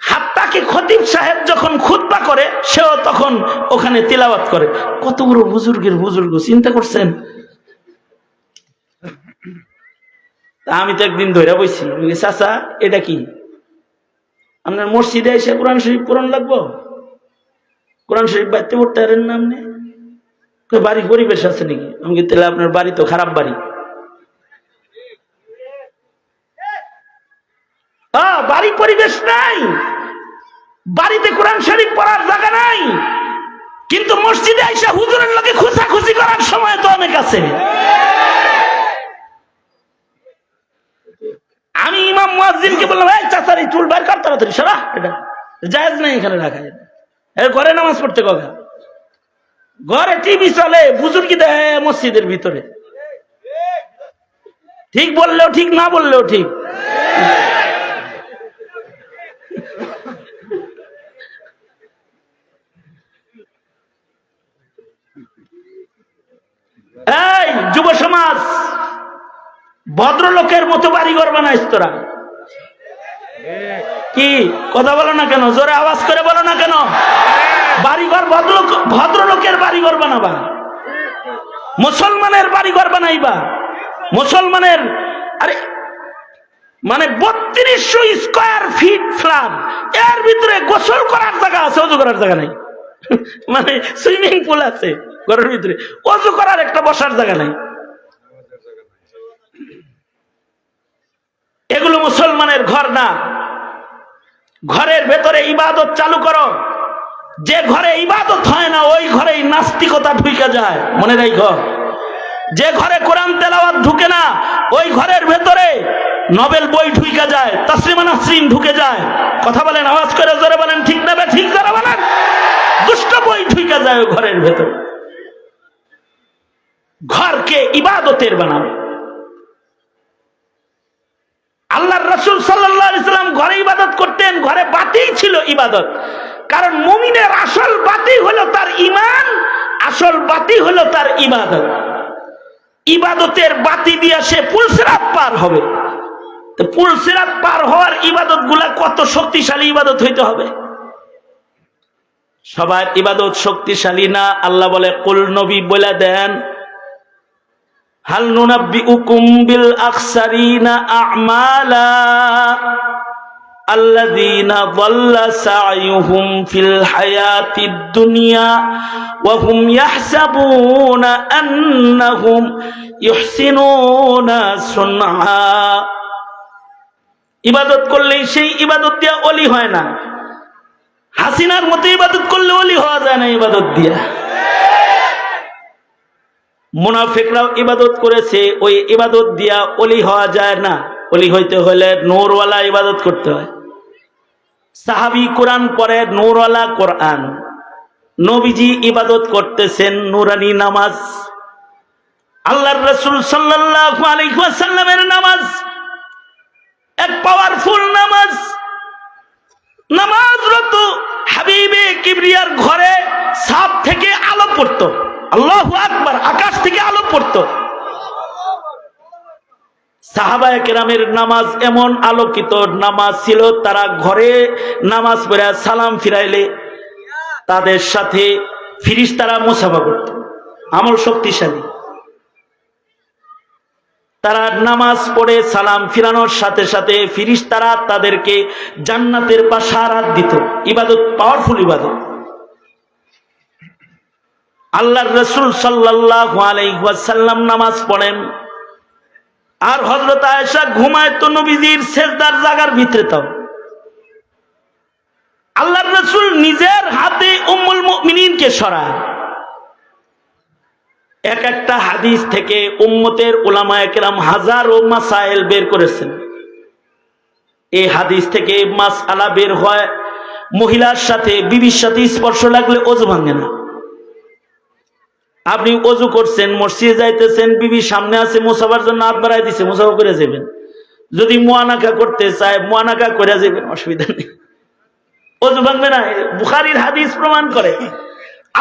হাত্তাকি খতিব সাহেব যখন খুতবা করে সেও তখন ওখানে তেলাওয়াত করে। কত বড় বুজুর্গ, চিন্তা করছেন? আমি তো একদিন ধরে বইছি, চাচা এটা কি আপনার মসজিদে এসে কোরআন শরীফ পড়ন লাগবো? কোরআন শরীফ বাইতে পড়তে পারেন না আপনি? বাড়ি পরিবেশ আছে নাকি? আমি তাহলে আপনার বাড়ি তো খারাপ বাড়ি। বাড়ি পরিবেশ নাই, বাড়িতে কোরআন শরীফ পড়ার জায়গা নাই, কিন্তু মসজিদে আইসা হুজুরের লোকে খুঁচাখুচি করার সময় তো অনেক আছে। আমি ইমাম মুয়াজ্জিনকে বললাম, এই চাচার এই চুল বাইর কর তাড়াতাড়ি, সারা এটা জায়েজ নাই এখানে রাখা। ঘরে নামাজ পড়তে কগা? ঘরে টিভি চলে, বুজুর্গি দেয় মসজিদের ভিতরে। ঠিক বললেও ঠিক, না বললেও ঠিক। এই যুব সমাজ, ভদ্রলোকের মতো বাড়িঘর বানাইস তোরা। কি কথা বলো না কেন? জোরে আওয়াজ করে বলো না কেন? বাড়িঘর ভদ্রলোকের বাড়িঘর বানাবা, মুসলমানের বাড়িঘর বানাইবা, মুসলমানের আরে মানে 3200 স্কয়ার ফিট ফ্ল্যাট, এর ভিতরে গোসল করার জায়গা আছে, অজু করার জায়গা নাই। মানে সুইমিং পুল আছে ঘরের ভিতরে, অজু করার একটা বসার জায়গা নাই। এগুলো মুসলমানের ঘর না। ঘরের ভেতরে ইবাদত চালু করো। যে ঘরে ইবাদত হয় না ওই ঘরেই নাস্তিকতা ঢুকে যায়, মনে রাখো। যে ঘরে কোরআন তেলাওয়াত ঢুকে না ওই ঘরের ভেতরে নোবেল বই ঢুকে যায়, তাসলিমা নাসরিন ঢুকে যায়। কথা বলেন, আওয়াজ করে জোরে বলেন, ঠিক না? ঠিক জোরে বলেন। দুষ্ট বই ঢুকে যায় ওই ঘরের ভেতরে। ঘরকে ইবাদতের বানাবে। আল্লাহর রাসূল সাল্লাল্লাহু আলাইহি সাল্লাম ঘরে ইবাদত করতেন, ঘরে বাতি ছিল ইবাদত। কারণ মুমিনের আসল বাতি হলো তার ঈমান, আসল বাতি হলো তার ইবাদত। ইবাদতের বাতি দিয়ে সে পুলসিরাত পার হবে। তো পুলসিরাত পার হওয়ার ইবাদত গুলা কত শক্তিশালী ইবাদত হইতে হবে। সবার ইবাদত শক্তিশালী না। আল্লাহ বলে, কুল নবী বলে দেন, হাল নুনাব্বিউকুম বিল আখসারিনা আ'মালা আল্লাযীনা যাল্লা সা'য়ুহুম ফিল হায়াতিদ দুনিয়া ওয়া হুম ইয়াহসাবুনা আন্নাহুম ইহসিনুনা সুনআ। ইবাদত করলেই সেই ইবাদত দিয়া ওলি হয় না। হাসিনার মতো ইবাদত করলে ওলি হওয়া যায় না ইবাদত দিয়া। মুনাফিকরাও ইবাদত করেছে, ওই ইবাদত দিয়া ওলি হওয়া যায় না। ওলি হইতে হলে নূরওয়ালা ইবাদত করতে হয়। সাহাবী কোরআন পড়ে, নূরওয়ালা কোরআন। নবীজি ইবাদত করতেছেন নূরানি নামাজ। আল্লাহর রাসূল সাল্লাল্লাহু আলাইহি ওয়াসাল্লামের নামাজ এক পাওয়ারফুল নামাজ। নামাজরত হাবিবে কিবরিয়ার ঘরে ছাদ থেকে আলো পড়তো। আল্লাহু আকবার, আকাশ থেকে আলো পড়তো। সাহাবায়ে কেরামের নামাজ এমন আলোকিত নামাজ ছিল, তারা ঘরে নামাজ পড়ে সালাম ফিরাইলে তাদের সাথে ফেরেশতারা মুসাফা করত। আমল শক্তিশালী। তারা নামাজ পড়ে সালাম ফিরানোর সাথে সাথে ফেরেশতারা তাদেরকে জান্নাতের বাশারাত দিত। ইবাদত পাওয়ারফুল ইবাদত। আল্লাহর রাসূল সাল্লাল্লাহু আলাইহি ওয়াসাল্লাম নামাজ পড়েন, আর হযরত আয়েশা ঘুমায় তো নবীজির সিজদার জায়গার ভিতরে। তাও আল্লাহর রাসূল নিজের হাতে উম্মুল মুমিনিনকে সরায়। এক একটা হাদিস থেকে উম্মতের উলামায়ে কেরাম হাজারো মাসাইল বের করেছেন। এই হাদিস থেকে মাসআলা বের হয়, মহিলার সাথে বিবির সাথে স্পর্শ লাগলে ওযু ভাঙে না। আপনি ওযু করছেন, মসজিদে যাইতেছেন, বিবি সামনে আছে, মুসাফার জন্য হাত বাড়াই দিছে, মুসাফা করে যাবেন। যদি মুয়ানাকা করতে চায় মুয়ানাকা করে যাবেন, অসুবিধা নেই, ওযু ভাঙবে না। বুখারীর হাদিস প্রমাণ করে।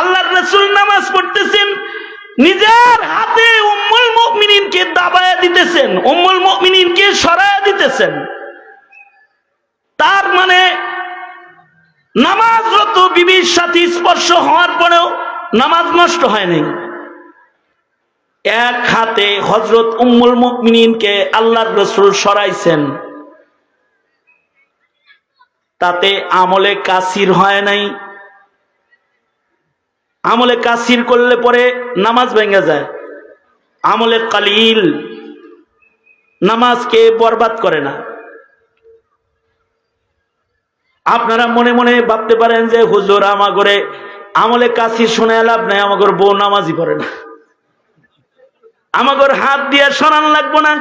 আল্লাহর রাসূল নামাজ পড়তেছেন, নিজের হাতে উম্মুল মুমিনিনকে দাবায়া দিতেছেন, উম্মুল মুমিনিনকে সরায়া দিতেছেন। তার মানে নামাজরত বিবির সাথে স্পর্শ হওয়ার পরেও নামাজ নষ্ট হয় নাই। এক হাতে হযরত উম্মুল মুমিনিনকে আল্লাহর রাসূল সরাইছেন, তাতে আমলে কাসির হয় নাই। আমলে কাসির করলে পরে নামাজ ভেঙে যায়। আমলে কালিল নামাজকে বরবাদ করে না। আপনারা মনে মনে ভাবতে পারেন যে হুজুর আমাগরে আমলে কাসির শুনে লাভ নাই, আমাগর বউ নামাজই পড়ে না, আমাগর হাত দিয়ে সরান লাগবো না।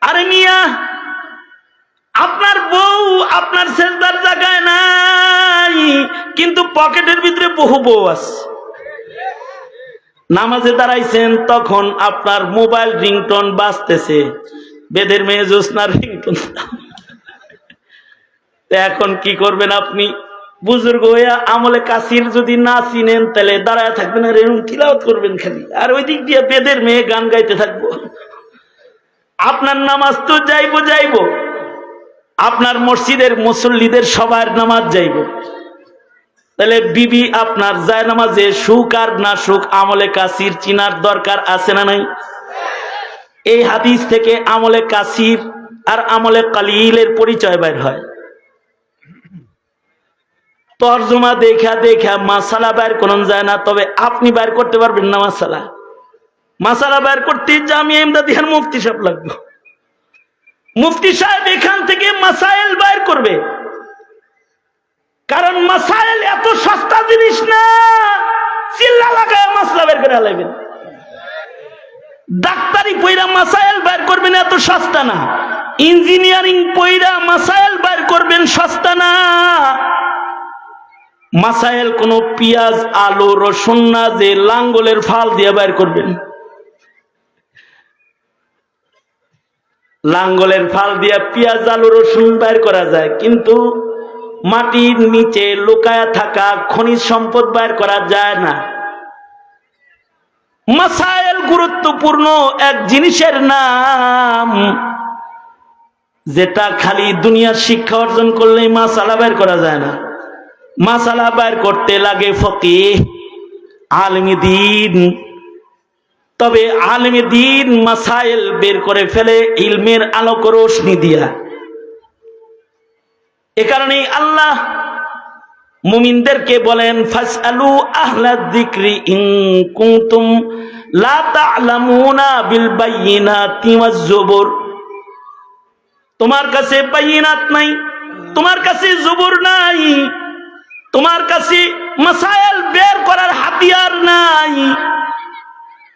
আরে মিয়া, আপনার বউ আপনার সিজদার জায়গায় নাই, কিন্তু পকেটের ভিতরে বহু বউ আছে। নামাজে দাঁড়াইছেন, তখন আপনার মোবাইল রিংটোন বাজতেছে, বেদের মেয়ে জোসনার রিংটোন। এখন কি করবেন আপনি? বুজুর্গ হইয়া আমলে কাসির যদি না চিনেন তাহলে দাঁড়ায় থাকবেন আর এরকম তিলাওয়াত করবেন খালি, আর ওই দিক দিয়ে বেদের মেয়ে গান গাইতে থাকবো। আপনার নামাজ তো যাইবো, আপনার মসজিদের মুসল্লিদের সবার নামাজ যাইব। তাহলে বিবি আপনার জায়নামাজে সুখ আর না সুখ আমলে কাসির চিনার দরকার আছে না নাই? এই হাদিস থেকে আমলে কাসির আর আমলে কালিলের পরিচয় বের হয়। তরজমা দেখা দেখা মাসালা বের করুন যায় না, তবে আপনি বের করতে পারবেন না। মাসালা বের করতে জামিয়া ইমদাদিয়ার মুফতি সাহেব লাগবে। মুফতি সাহেব এখান থেকে মাসাইল বের করবে, কারণ মাসাইল এত সস্তা জিনিস না, চিল্লা লাগায় মাসলা বের করে আলাইবেন। ডাক্তারি পয়রা মাসাইল বের করবেন, এত সস্তা না। ইঞ্জিনিয়ারিং পয়রা মাসাইল বের করবেন, সস্তা না। মাসাইল কোন পেঁয়াজ আলু রসুন না যে লাঙ্গলের ফাল দিয়ে বের করবেন। লাঙ্গলের ফাল দিয়ে পেঁয়াজ আলু রসুন বের করা যায়, কিন্তু মাটির নিচে লুকায়া থাকা খনিজ সম্পদ বের করা যায় না। মাসাইল গুরুত্বপূর্ণ এক জিনিসের নাম, যেটা খালি দুনিয়ার শিক্ষা অর্জন করলেই মাসালা বের করা যায় না। মাসালা বের করতে লাগে ফকিহ, আলেমে দ্বীন। তবে আলেমে দ্বীন মাসাইল বের করে ফেলে ইলমের আলোক রোশনি দিয়া। এ কারণেই আল্লাহ মুমিনদেরকে বলেন, ফাসআলু আহলা যিকরি ইন কুনতুম লা তা'লামুনা বিল বাইয়িনাতি ওয়াজ জুবুর। তোমার কাছে বাইয়িনাত নাই, তোমার কাছে জুবুর নাই, তোমার কাছে মাসাইল বের করার হাতিয়ার নাই।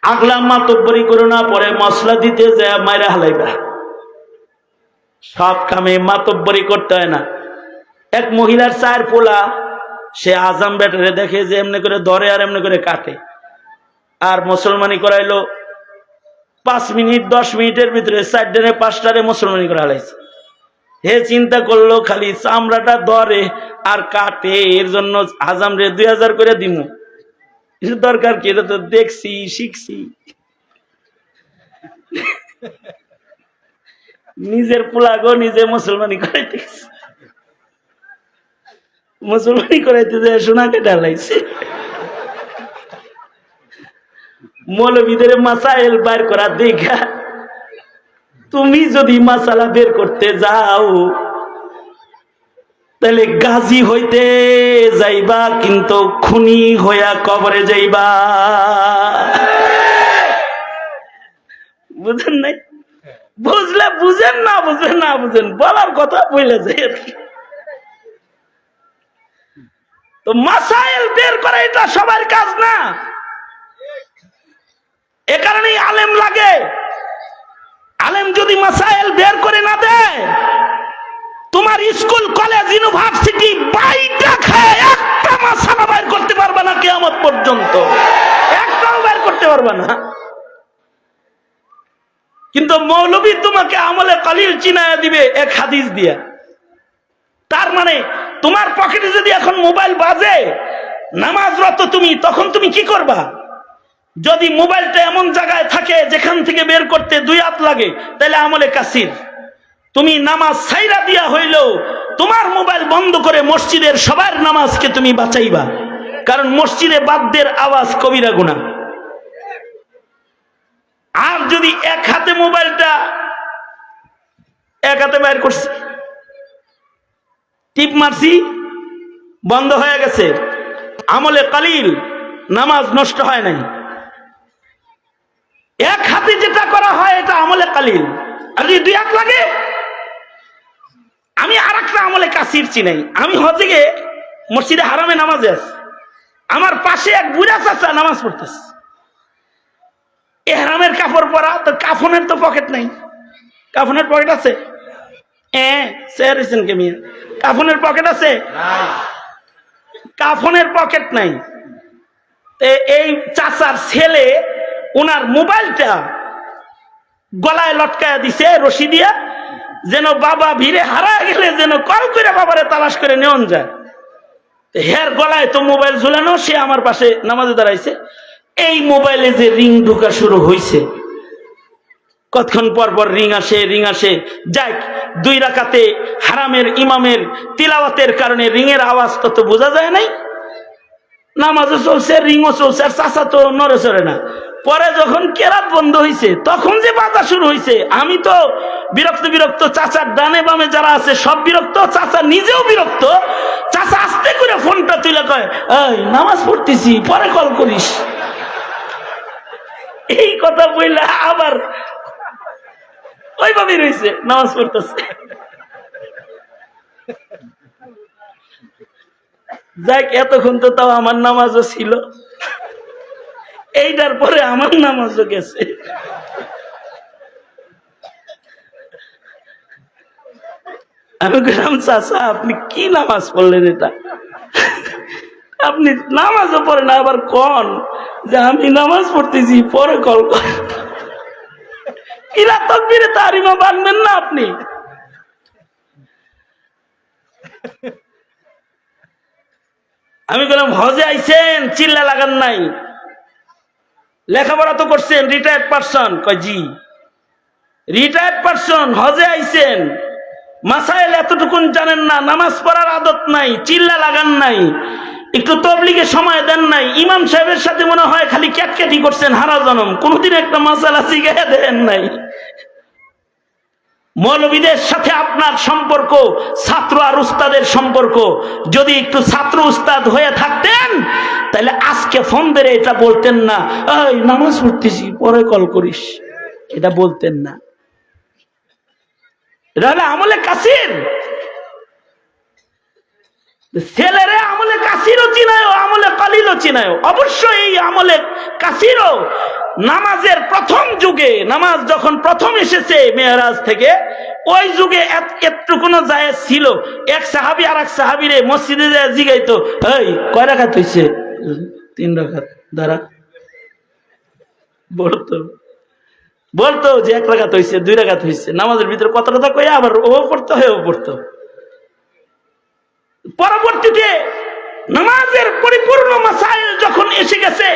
আগলা মাতব্বরি করো না, পরে মশলা দিতে যায় মাইরা হালাইবা। সব কামে মাতব্বরি করতে হয় না। এক মহিলার চার পোলা, সে আজাম বেটারে দেখে যে এমনি করে ধরে আর এমনি করে কাটে, আর মুসলমানি করাইলো 5 মিনিট 10 মিনিটের ভিতরে 4 দিনে 5টারে মুসলমানি করা হালাইছে। হে চিন্তা করলো খালি চামড়াটা ধরে আর কাটে, এর জন্য আজাম রে 2000 করে দিমু। দরকার কি? এটা তো দেখছি শিখছি। নিজের পোলাগো নিজে মুসলমানি করাইতে গেছে, মুসলমানি করাইতে যায় সোনা কেটে লাইছে। মৌলবীদের মাসাইল বের করা দেখা তুমি যদি মাসালা বের করতে যাও, তাহলে গাজী হইতে যাইবা, কিন্তু খুনি হইয়া কবরে যাইবা। বুঝেন নাই? বুঝলে বুঝেন, না বুঝেন না বুঝেন, বলার কথা বলে যায়। তো মাসাইল বের করা এটা সবার কাজ না। এ কারণেই আলেম লাগে। আলেম যদি মাসাইল বের করে না দেয়, তোমার স্কুল কলেজ ইউনিভার্সিটি বাইটা খায় একটা মাসালা বের করতে পারবে না কিয়ামত পর্যন্ত, একটাও বের করতে পারবে না। কিন্তু মৌলবী তোমাকে আমলে কালিল চিনায়া দিবে এক হাদিস দিয়া। তার মানে তোমার পকেটে যদি এখন মোবাইল বাজে, নামাজরত তুমি, তখন তুমি কি করবা? যদি মোবাইলটা এমন জায়গায় থাকে যেখান থেকে বের করতে 2 হাত লাগে, তাহলে আমলে কাসির। তুমি নামাজ ছাইরা দিয়া হইলেও তোমার মোবাইল বন্ধ করে মসজিদের সবার নামাজকে তুমি বাঁচাইবা, কারণ মসজিদে বাদ্যের আওয়াজ কবিরা গুনাহ। আর যদি এক হাতে মোবাইলটা এক হাতে বের করছি, টিপ মারছি, বন্ধ হয়ে গেছে, আমলে কালিল, নামাজ নষ্ট হয় নাই। এক হাতে যেটা করা হয় এটা আমলে কালিল। আর যদি 2 হাত লাগে, আমি আর একটা আমলে কাসির চিনাই। আমি হজে গিয়ে মসজিদে হারামে নামাজে আছি, আমার পাশে এক বুড়া চাচা নামাজ পড়তেছে। এহরামের কাপড় পরা, তো কাফনের তো পকেট নাই। কাফনের পকেট আছে? কাফনের পকেট আছে? কাফনের পকেট নাই। এই চাচার ছেলে ওনার মোবাইলটা গলায় লটকায়া দিছে রশি দিয়া, যেন বাবা ভিড়ে হারায় গেলে যেন কল করে বাবারে তালাশ করে নেওয়া যায়। হের গলায় তো মোবাইল ঝুলানো, সে আমার পাশে নামাজে দাঁড়াইছে। এই মোবাইলে যে রিং ঢোকা শুরু হয়েছে, কতক্ষণ পর পর রিং আসে। যাই 2 রাকাতে হারামের ইমামের তিলাওয়াতের কারণে রিংয়ের আওয়াজ তত বোঝা যায় নাই। নামাজও চলছে, রিংও চলছে, আর চাচা তো নড়ে চড়ে না। পরে যখন কেরাত বন্ধ হয়েছে তখন যে বাধা শুরু হয়েছে, আমি তো বিরক্ত, চাচার ডানে বামে যারা আছে সব বিরক্ত, চাচা নিজেও বিরক্ত। চাচা আস্তে করে ফোনটা তুলে কয়, এই নামাজ পড়তেছি, পরে কল করিস। এই কথা বললে আবার ওইভাবে রয়েছে, নামাজ পড়তেছে। যাক, এতক্ষণ তো তাও আমার নামাজও ছিল, এইটার পরে আমার নামাজও গেছে। আমি বললাম, চাচা আপনি কি নামাজ পড়লেন? এটা আপনি নামাজও পড়েন আবার কন যে আমি নামাজ পড়তেছি, পরে কল করেন। ইরা তকবীরে তাহরিমা বানবেন না আপনি? আমি বললাম, হজে আইছেন, চিল্লা লাগান নাই, লেখাপড়া তো করছেন, রিটায়ার্ড পারসন? কয় জি। রিটায়ার্ড পারসন, হজে আইছেন, মাসাইল এতটুকুন জানেন না, নামাজ পড়ার আদত নাই, চিল্লা লাগান নাই, একটু তবলিগে সময় দেন নাই, ইমাম সাহেবের সাথে মনে হয় খালি ক্যাটক্যাটি করছেন হারা জনম, কোনদিন একটা মাসালা শিখাইয়া দেন নাই। মৌলবীদের সাথে আপনার সম্পর্ক ছাত্র আর উস্তাদের সম্পর্ক, যদি একটু ছাত্র উস্তাদ হয়ে থাকতেন তাহলে আজকে ফোন ধরে এটা বলতেন না, এই নামাজ পড়তেছি, পরে কল করিস, এটা বলতেন না। এটা হলে আমলে কাসির। ছেলেরে আমলে কাসিরও চিনায়, আমলে কালিলও চিনায়। অবশ্যই এই আমলে কাসিরও নামাজের প্রথম যুগে, নামাজ যখন প্রথম এসেছে মেরাজ থেকে, ওই যুগে এতটুকুনো জায়েজ ছিল। এক সাহাবী আর এক সাহাবীরে মসজিদে যায় জিগাইতো, এই কয় রাকাত হইছে? 3 রাকাত। দাঁড়া, বলতো যে 1 রাকাত হইছে, 2 রাকাত হইছে। নামাজের ভিতরে কত কথা কইয়া আবার ও পড়তো, হয় ও পড়তো। পরবর্তীতে নামাজের পরিপূর্ণ মাসাইল যখন এসে গেছে,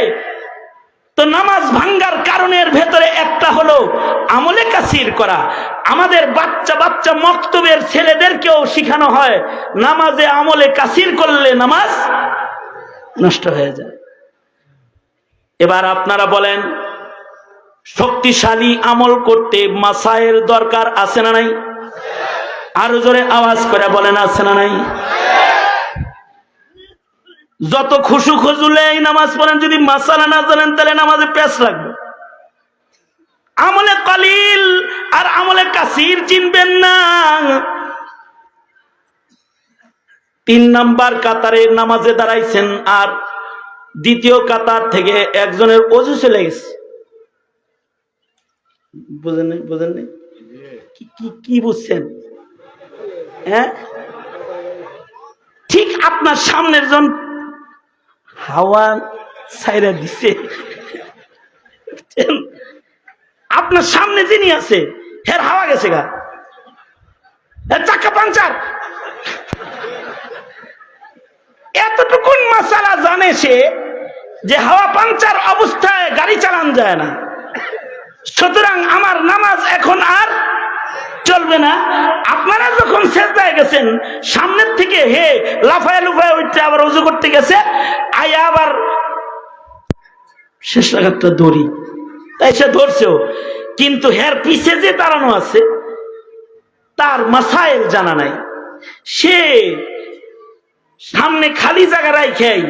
তো নামাজ ভাঙ্গার কারণের ভেতরে একটা হলো আমলে কাসির করা। আমাদের বাচ্চা মক্তবের ছেলেদেরকেও শিখানো হয়, নামাজে আমলে কাসির করলে নামাজ নষ্ট হয়ে যায়। এবার আপনারা বলেন, শক্তিশালী আমল করতে মাসাইল দরকার আছে না নাই? আরো জোরে আওয়াজ করে বলেন, আছে না নাই? যত খুশু খজুলে নামাজ পড়েন, যদি মাসালা না জানেন তাহলে নামাজে প্যাঁচ লাগবে। আমলে কালিল আর আমলে কাসির চিনবেন না। 3 নাম্বার কাতারে নামাজে দাঁড়াইছেন, আর দ্বিতীয় কাতার থেকে একজনের ওযু চলে গেছে। বুঝেন নাই? কি বুঝছেন? হ্যাঁ, ঠিক আপনার সামনের জন হাওয়া ছাইরা দিছে, আপনার সামনে যিনি আছে হের হাওয়া গেছে গা, এর চাক্কা পাংচার। এতটুকুন মাসালা জানে সে যে হাওয়া পাংচার অবস্থায় গাড়ি চালান যায় না, সুতরাং আমার নামাজ এখন আর চলবে না। আপনারা যখন সেজদায় গেছেন, সামনের থেকে হে লাফায় লুফায় উঠতে আবার ওযু করতে গেছে, আয়া আবার শেষ রাকাতটা দড়ি, তাই সে ধরছেও, কিন্তু হের পিছে যে দাঁড়ানো আছে তার মাসাইল জানা নাই। সে সামনে খালি জায়গা রাইখাই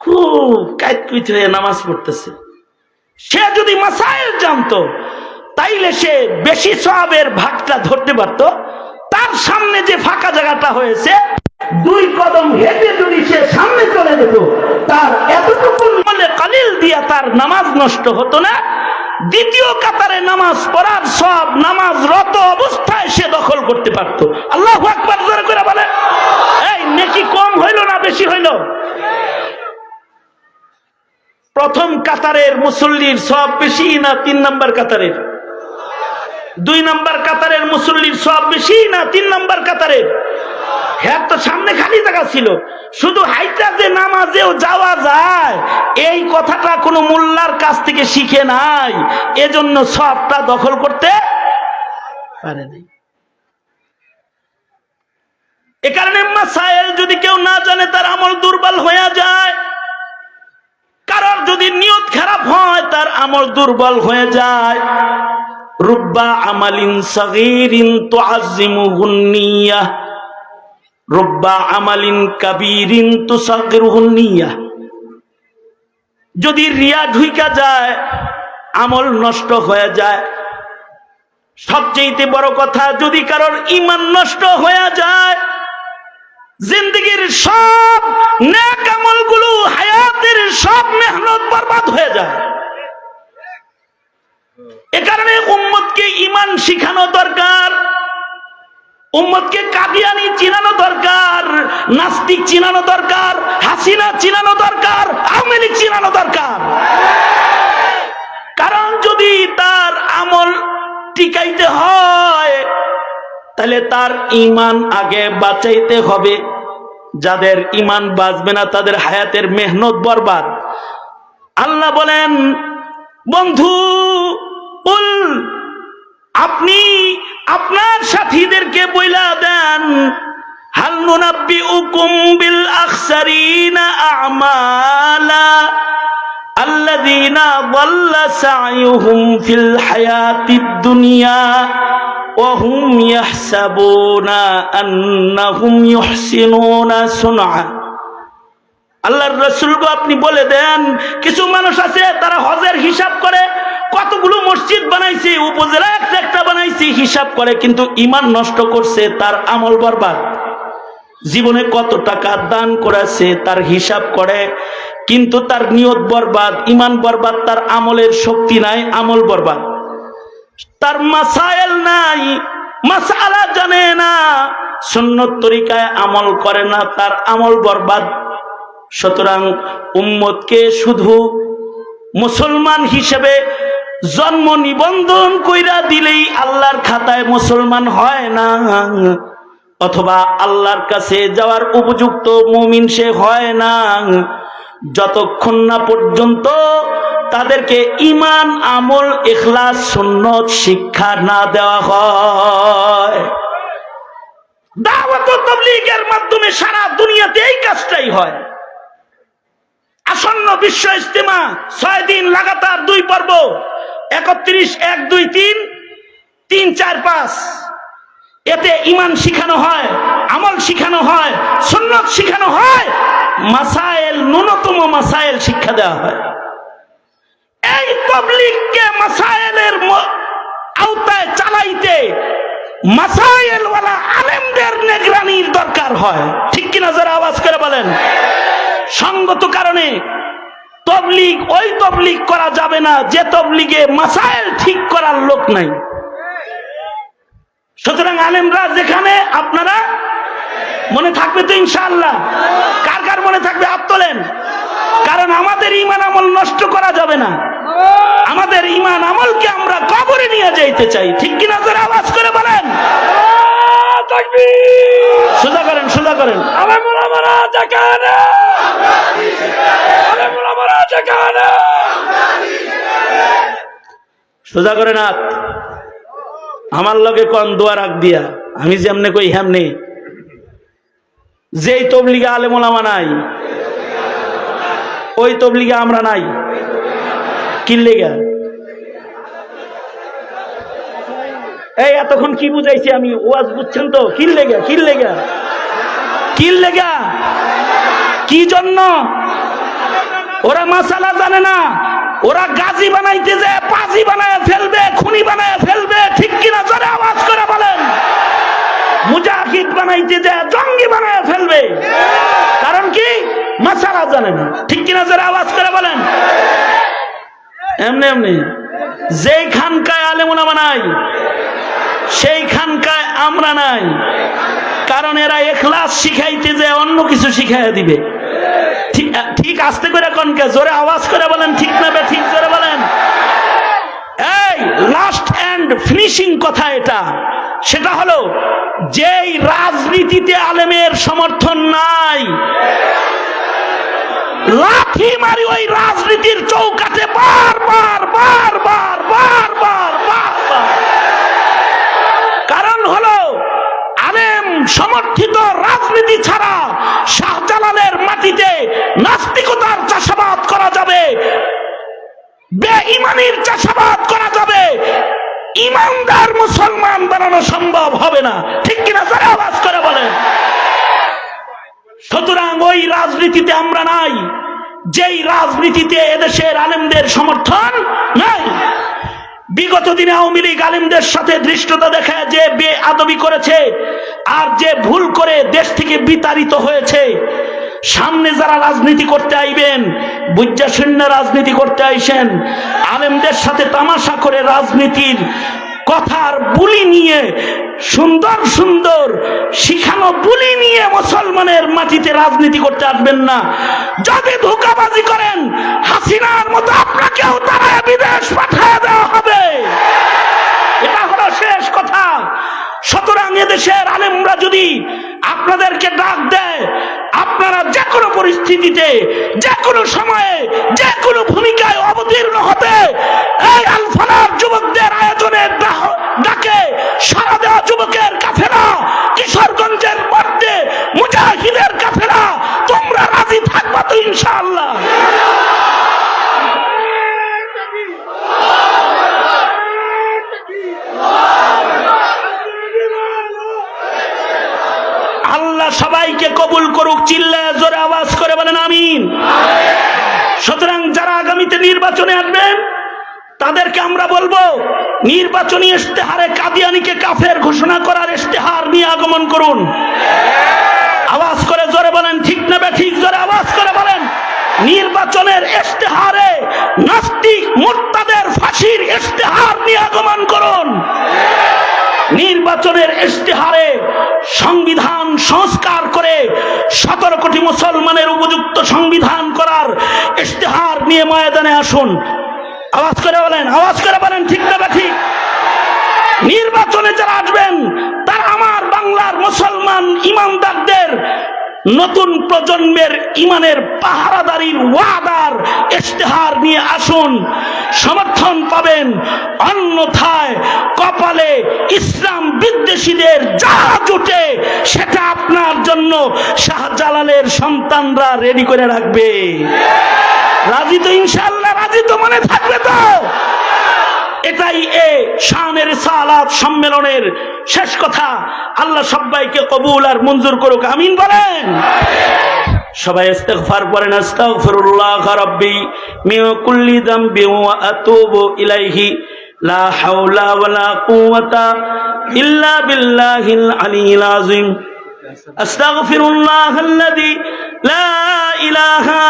খুব কাইতকুইত হয়ে নামাজ পড়তেছে। সে যদি মাসাইল জানতো তাইলে সে বেশি সওয়াবের ভাগটা ধরতে পারত। তার সামনে যে ফাঁকা জায়গাটা হয়েছে, 2 কদম হেঁটে যদি সে সামনে চলে যেত, তার এতটুকু আমলে কালিল দিয়া তার নামাজ নষ্ট হতো না। দ্বিতীয় কাতারে নামাজ পড়ার সব নামাজরত অবস্থায় সে দখল করতে পারত। আল্লাহু আকবার জোরে করে বলে। এই নেকি কম হইল না বেশি হইল? প্রথম কাতারের মুসল্লির সব বেশি না 3 নাম্বার কাতারের? 2 নাম্বার কাতারের মুসল্লির সব বেশি না 3 নাম্বার কাতারের? হ্যাঁ, তো সামনে খালি জায়গা ছিল, শুধু হাইটা যে নামাজেও যাওয়া যায় এই কথাটা কোনো মোল্লার কাছ থেকে শিখে নাই, এজন্য সবটা দখল করতে পারে নাই। এ কারণে মাসাইল যদি কেউ না জানে তার আমল দুর্বল হয়ে যায়। কারণ যদি নিয়ত খারাপ হয় তার আমল দুর্বল হয়ে যায়। রুব্বা আমালিন সাগীরিন তুআজ্জিমুহুন নিয়াহ, রুব্বা আমালিন কাবীরিন তুসাগিরুহুন নিয়াহ। যদি রিয়া ঢুইকা যায় আমল নষ্ট হয়ে যায়। সবচেয়ে বড় কথা, যদি কারোর ঈমান নষ্ট হয়ে যায়, জিন্দেগীর সব নেক আমলগুলো, হায়াতের সব মেহনত বরবাদ হয়ে যায়। এ কারণে উম্মতকে ঈমান শিখানো দরকার, উম্মতকে কাদিয়ানি চিনানো দরকার, নাস্তিক চিনানো দরকার, হাসিনা চিনানো দরকার, আওয়ামী লীগ চিনানো দরকার। কারণ যদি তার আমল টিকাইতে হয় তাহলে তার ঈমান আগে বাঁচাইতে হবে। যাদের ঈমান বাঁচবে না তাদের হায়াতের মেহনত বরবাদ। আল্লাহ বলেন, বন্ধু কুল, আপনি আপনার সাথীদেরকে বইলা দেন, হাল নুনাব্বিউকুম বিল আখসারিনা আমালা আল্লাযীনা যাল্লা সা'য়ুহুম ফিল হায়াতিদ দুনিয়া ওয়া হুম ইয়াহসাবুনা আন্নাহুম ইউহসিনুনা সুনআ। আল্লাহর রাসূল গো, আপনি বলে দেন, কিছু মানুষ আছে তারা হজের হিসাব করে, কতগুলো মসজিদ বানাইছে, উপজেলা একটা বানাইছে, হিসাব করে, কিন্তু ঈমান নষ্ট করছে, তার আমল বরবাদ। জীবনে কত টাকা দান করেছে তার হিসাব করে, কিন্তু তার নিয়ত বরবাদ, ঈমান বরবাদ, তার আমলের শক্তি নাই, আমল বরবাদ। তার মাসাইল নাই, মাসআলা জানে না, সুন্নত তরিকায় আমল করে না, তার আমল বরবাদ। সুতরাং উম্মতকে শুধু মুসলমান হিসেবে জন্ম নিবন্ধন কইরা দিলেই আল্লাহর খাতায় মুসলমান হয় না, অথবা আল্লাহর কাছে যাওয়ার উপযুক্ত মুমিন সে হয় না, যতক্ষণ না পর্যন্ত তাদেরকে ঈমান, আমল, ইখলাস, সুন্নত শিক্ষা না দেওয়া হয়। দাওয়াত ও তাবলীগের মাধ্যমে সারা দুনিয়াতে এই কাজটাই হয়। আসন্ন বিশ্ব ইজতিমা 6 দিন লাগাতার 2 পর্ব, 31, 1, 2, 3, 3, 4, 5, এতে ঈমান শিখানো হয়, আমল শিখানো হয়, সুন্নাত শিখানো হয়, মাসাইল, ন্যূনতম মাসাইল শিক্ষা দেওয়া হয়। এই তাবলীগকে মাসাইলের আওতায় চালাইতে মাসাইল ওয়ালা আলেমদের নিগরানির দরকার হয়। ঠিক কিনা যারা আওয়াজ করে বলেন? সঙ্গত কারণে তাবলীগ ওই তাবলীগ করা যাবে না যে তাবলীগে মাসাইল ঠিক করার লোক নাই। সুতরাং আলেমরা যেখানে, আপনারা মনে থাকবে তো ইনশাআল্লাহ? কার কার মনে থাকবে হাত তোলেন। কারণ আমাদের ঈমান আমল নষ্ট করা যাবে না, আমাদের ঈমান আমলকে আমরা কবরে নিয়ে যাইতে চাই। ঠিক কিনা যারা আওয়াজ করে বলেন? সোজা করেন, সোজা করেন। সোজা করে না, আমার লগে কোন দোয়া রাখ দিয়া, আমি যেমনে কই হেমনে। যেই তাবলীগে আলেম ওলামা নাই, ওই তাবলীগে আমরা নাই। কি লেগা? এই এতক্ষণ কি বুঝাইছি আমি? ওয়াজ বুঝছেন তো? কি লেগা, কি লেগা, কি লেগা, কি জন্য? ওরা মাসালা জানে না, ওরা গাজী বানাইতে যায় পাজি বানায় ফেলবে, খুনি বানায় ফেলবে। ঠিক কিনা যারা আওয়াজ করে বলেন? মুজাহিদ বানাইতে যায় জঙ্গি বানায় ফেলবে। কারণ কি? মাসালা জানে না। ঠিক কিনা যারা আওয়াজ করে বলেন? এমনি এমনি যেই খানকায় আলেম ওলামা নাই, সেই খানকায় আমরা নাই। কারণ এরা ইখলাস শিখাইতে যায় অন্য কিছু শিখাইয়া দিবে। ঠিক আস্তে করে কনকে, জোরে আওয়াজ করে বলেন। ঠিক না বে ঠিক? জোরে বলেন। এই লাস্ট এন্ড ফিনিশিং কথা এটা, সেটা হলো যেই রাজনীতিতে আলেমের সমর্থন নাই, লাঠি মারি ওই রাজনীতির চৌকাঠে বারবার বারবার বারবার বারবার। কারণ হলো আলেম সমর্থিত
পানির চাষাবাদ করা যাবে, ইমানদার মুসলমান বানানো সম্ভব হবে না। ঠিক কিনা? যারা আওয়াজ করে বলেন। সুতরাং ওই রাজনীতিতে আমরা নাই, যেই রাজনীতিতে এদেশের আলেমদের সমর্থন নাই। বিগত দিনে আওয়ামী লীগ আলেমদের সাথে ধৃষ্টতা দেখায় যে বেআদবি করেছে আর যে ভুল করে দেশ থেকে বিতাড়িত হয়েছে, সামনে যারা রাজনীতি করতে আইবেন, বুজ্জা শূন্য রাজনীতি করতে আইসেন, আলেমদের সাথে তামাশা করে রাজনীতির কথার বুলি নিয়ে, সুন্দর সুন্দর শিখানো বুলি নিয়ে মুসলমানের মাটিতে রাজনীতি করতে আসবেন না। যদি ধোঁকাবাজি করেন, হাসিনার মতো আপনাকেও তারা বিদেশ পাঠিয়ে দেওয়া হবে। এটা হলো শেষ কথা। সুতরাং এদেশের আলেমরা যদি আপনাদেরকে ডাক দেয়, আপনারা যে কোনো পরিস্থিতিতে, যে কোনো সময়ে, যে কোনো ভূমিকায় অবতীর্ণ হতে এই আল ফালাহ যুবকদের আয়োজনের ডাকে সারা দেওয়া যুবকের কাফেলা, কিশোরগঞ্জের মধ্যে মুজাহিদের কাফেলা, তোমরা রাজি থাকবা তো ইনশাআল্লাহ? আল্লাহ সবাইকে কবুল করুক। চিল্লায় জোরে আওয়াজ করে বলেন আমিন। সুতরাং যারা আগামীতে নির্বাচনে আসবেন, তাদেরকে আমরা বলবো, নির্বাচনী ইশতেহারে কাদিয়ানীকে কাফের ঘোষণা করার ইশতেহার নিয়ে আগমন করুন। আওয়াজ করে জোরে বলেন ঠিক না ঠিক? জোরে আওয়াজ করে বলেন। নির্বাচনের ইশতেহারে নাস্তিক মুরতাদের ফাঁসির ইশতেহার নিয়ে আগমন করুন। নির্বাচনের ইশতেহারে সংবিধান সংস্কার করে 17 কোটি মুসলমানের উপযুক্ত সংবিধান করার ইশতেহার নিয়ে ময়দানে আসুন। আওয়াজ করে বলেন, আওয়াজ করে বলেন ঠিক না ঠিক? নির্বাচনে যারা আসবেন, তারা আমার বাংলার মুসলমান ইমানদারদের, নতুন প্রজন্মের ইমানের পাহারাদারির ওয়াদার ইশতেহার নিয়ে আসুন, সমর্থন পাবেন। অন্যথায় কপালে ইসলাম বিদ্বেষীদের যা জুটে, সেটা আপনার জন্য শাহজালালের সন্তানরা রেডি করে রাখবে। রাজি তো ইনশাআল্লাহ? রাজি তো? মনে থাকবে তো? এটাই শানের রিসালাত সম্মেলনের শেষ কথা। আল্লাহ সবাইকে কবুল আর মঞ্জুর করুক, আমিন বলেন। সবাই ইস্তিগফার করেন। আস্তাগফিরুল্লাহ রাব্বি মিন কুল্লি যামবি ওয়া আতুবু ইলাইহি লা হাওলা ওয়ালা কুওয়াতা ইল্লা বিল্লাহিল আলিয়্যিল আযীম। আস্তাগফিরুল্লাহাল্লাযী লা ইলাহা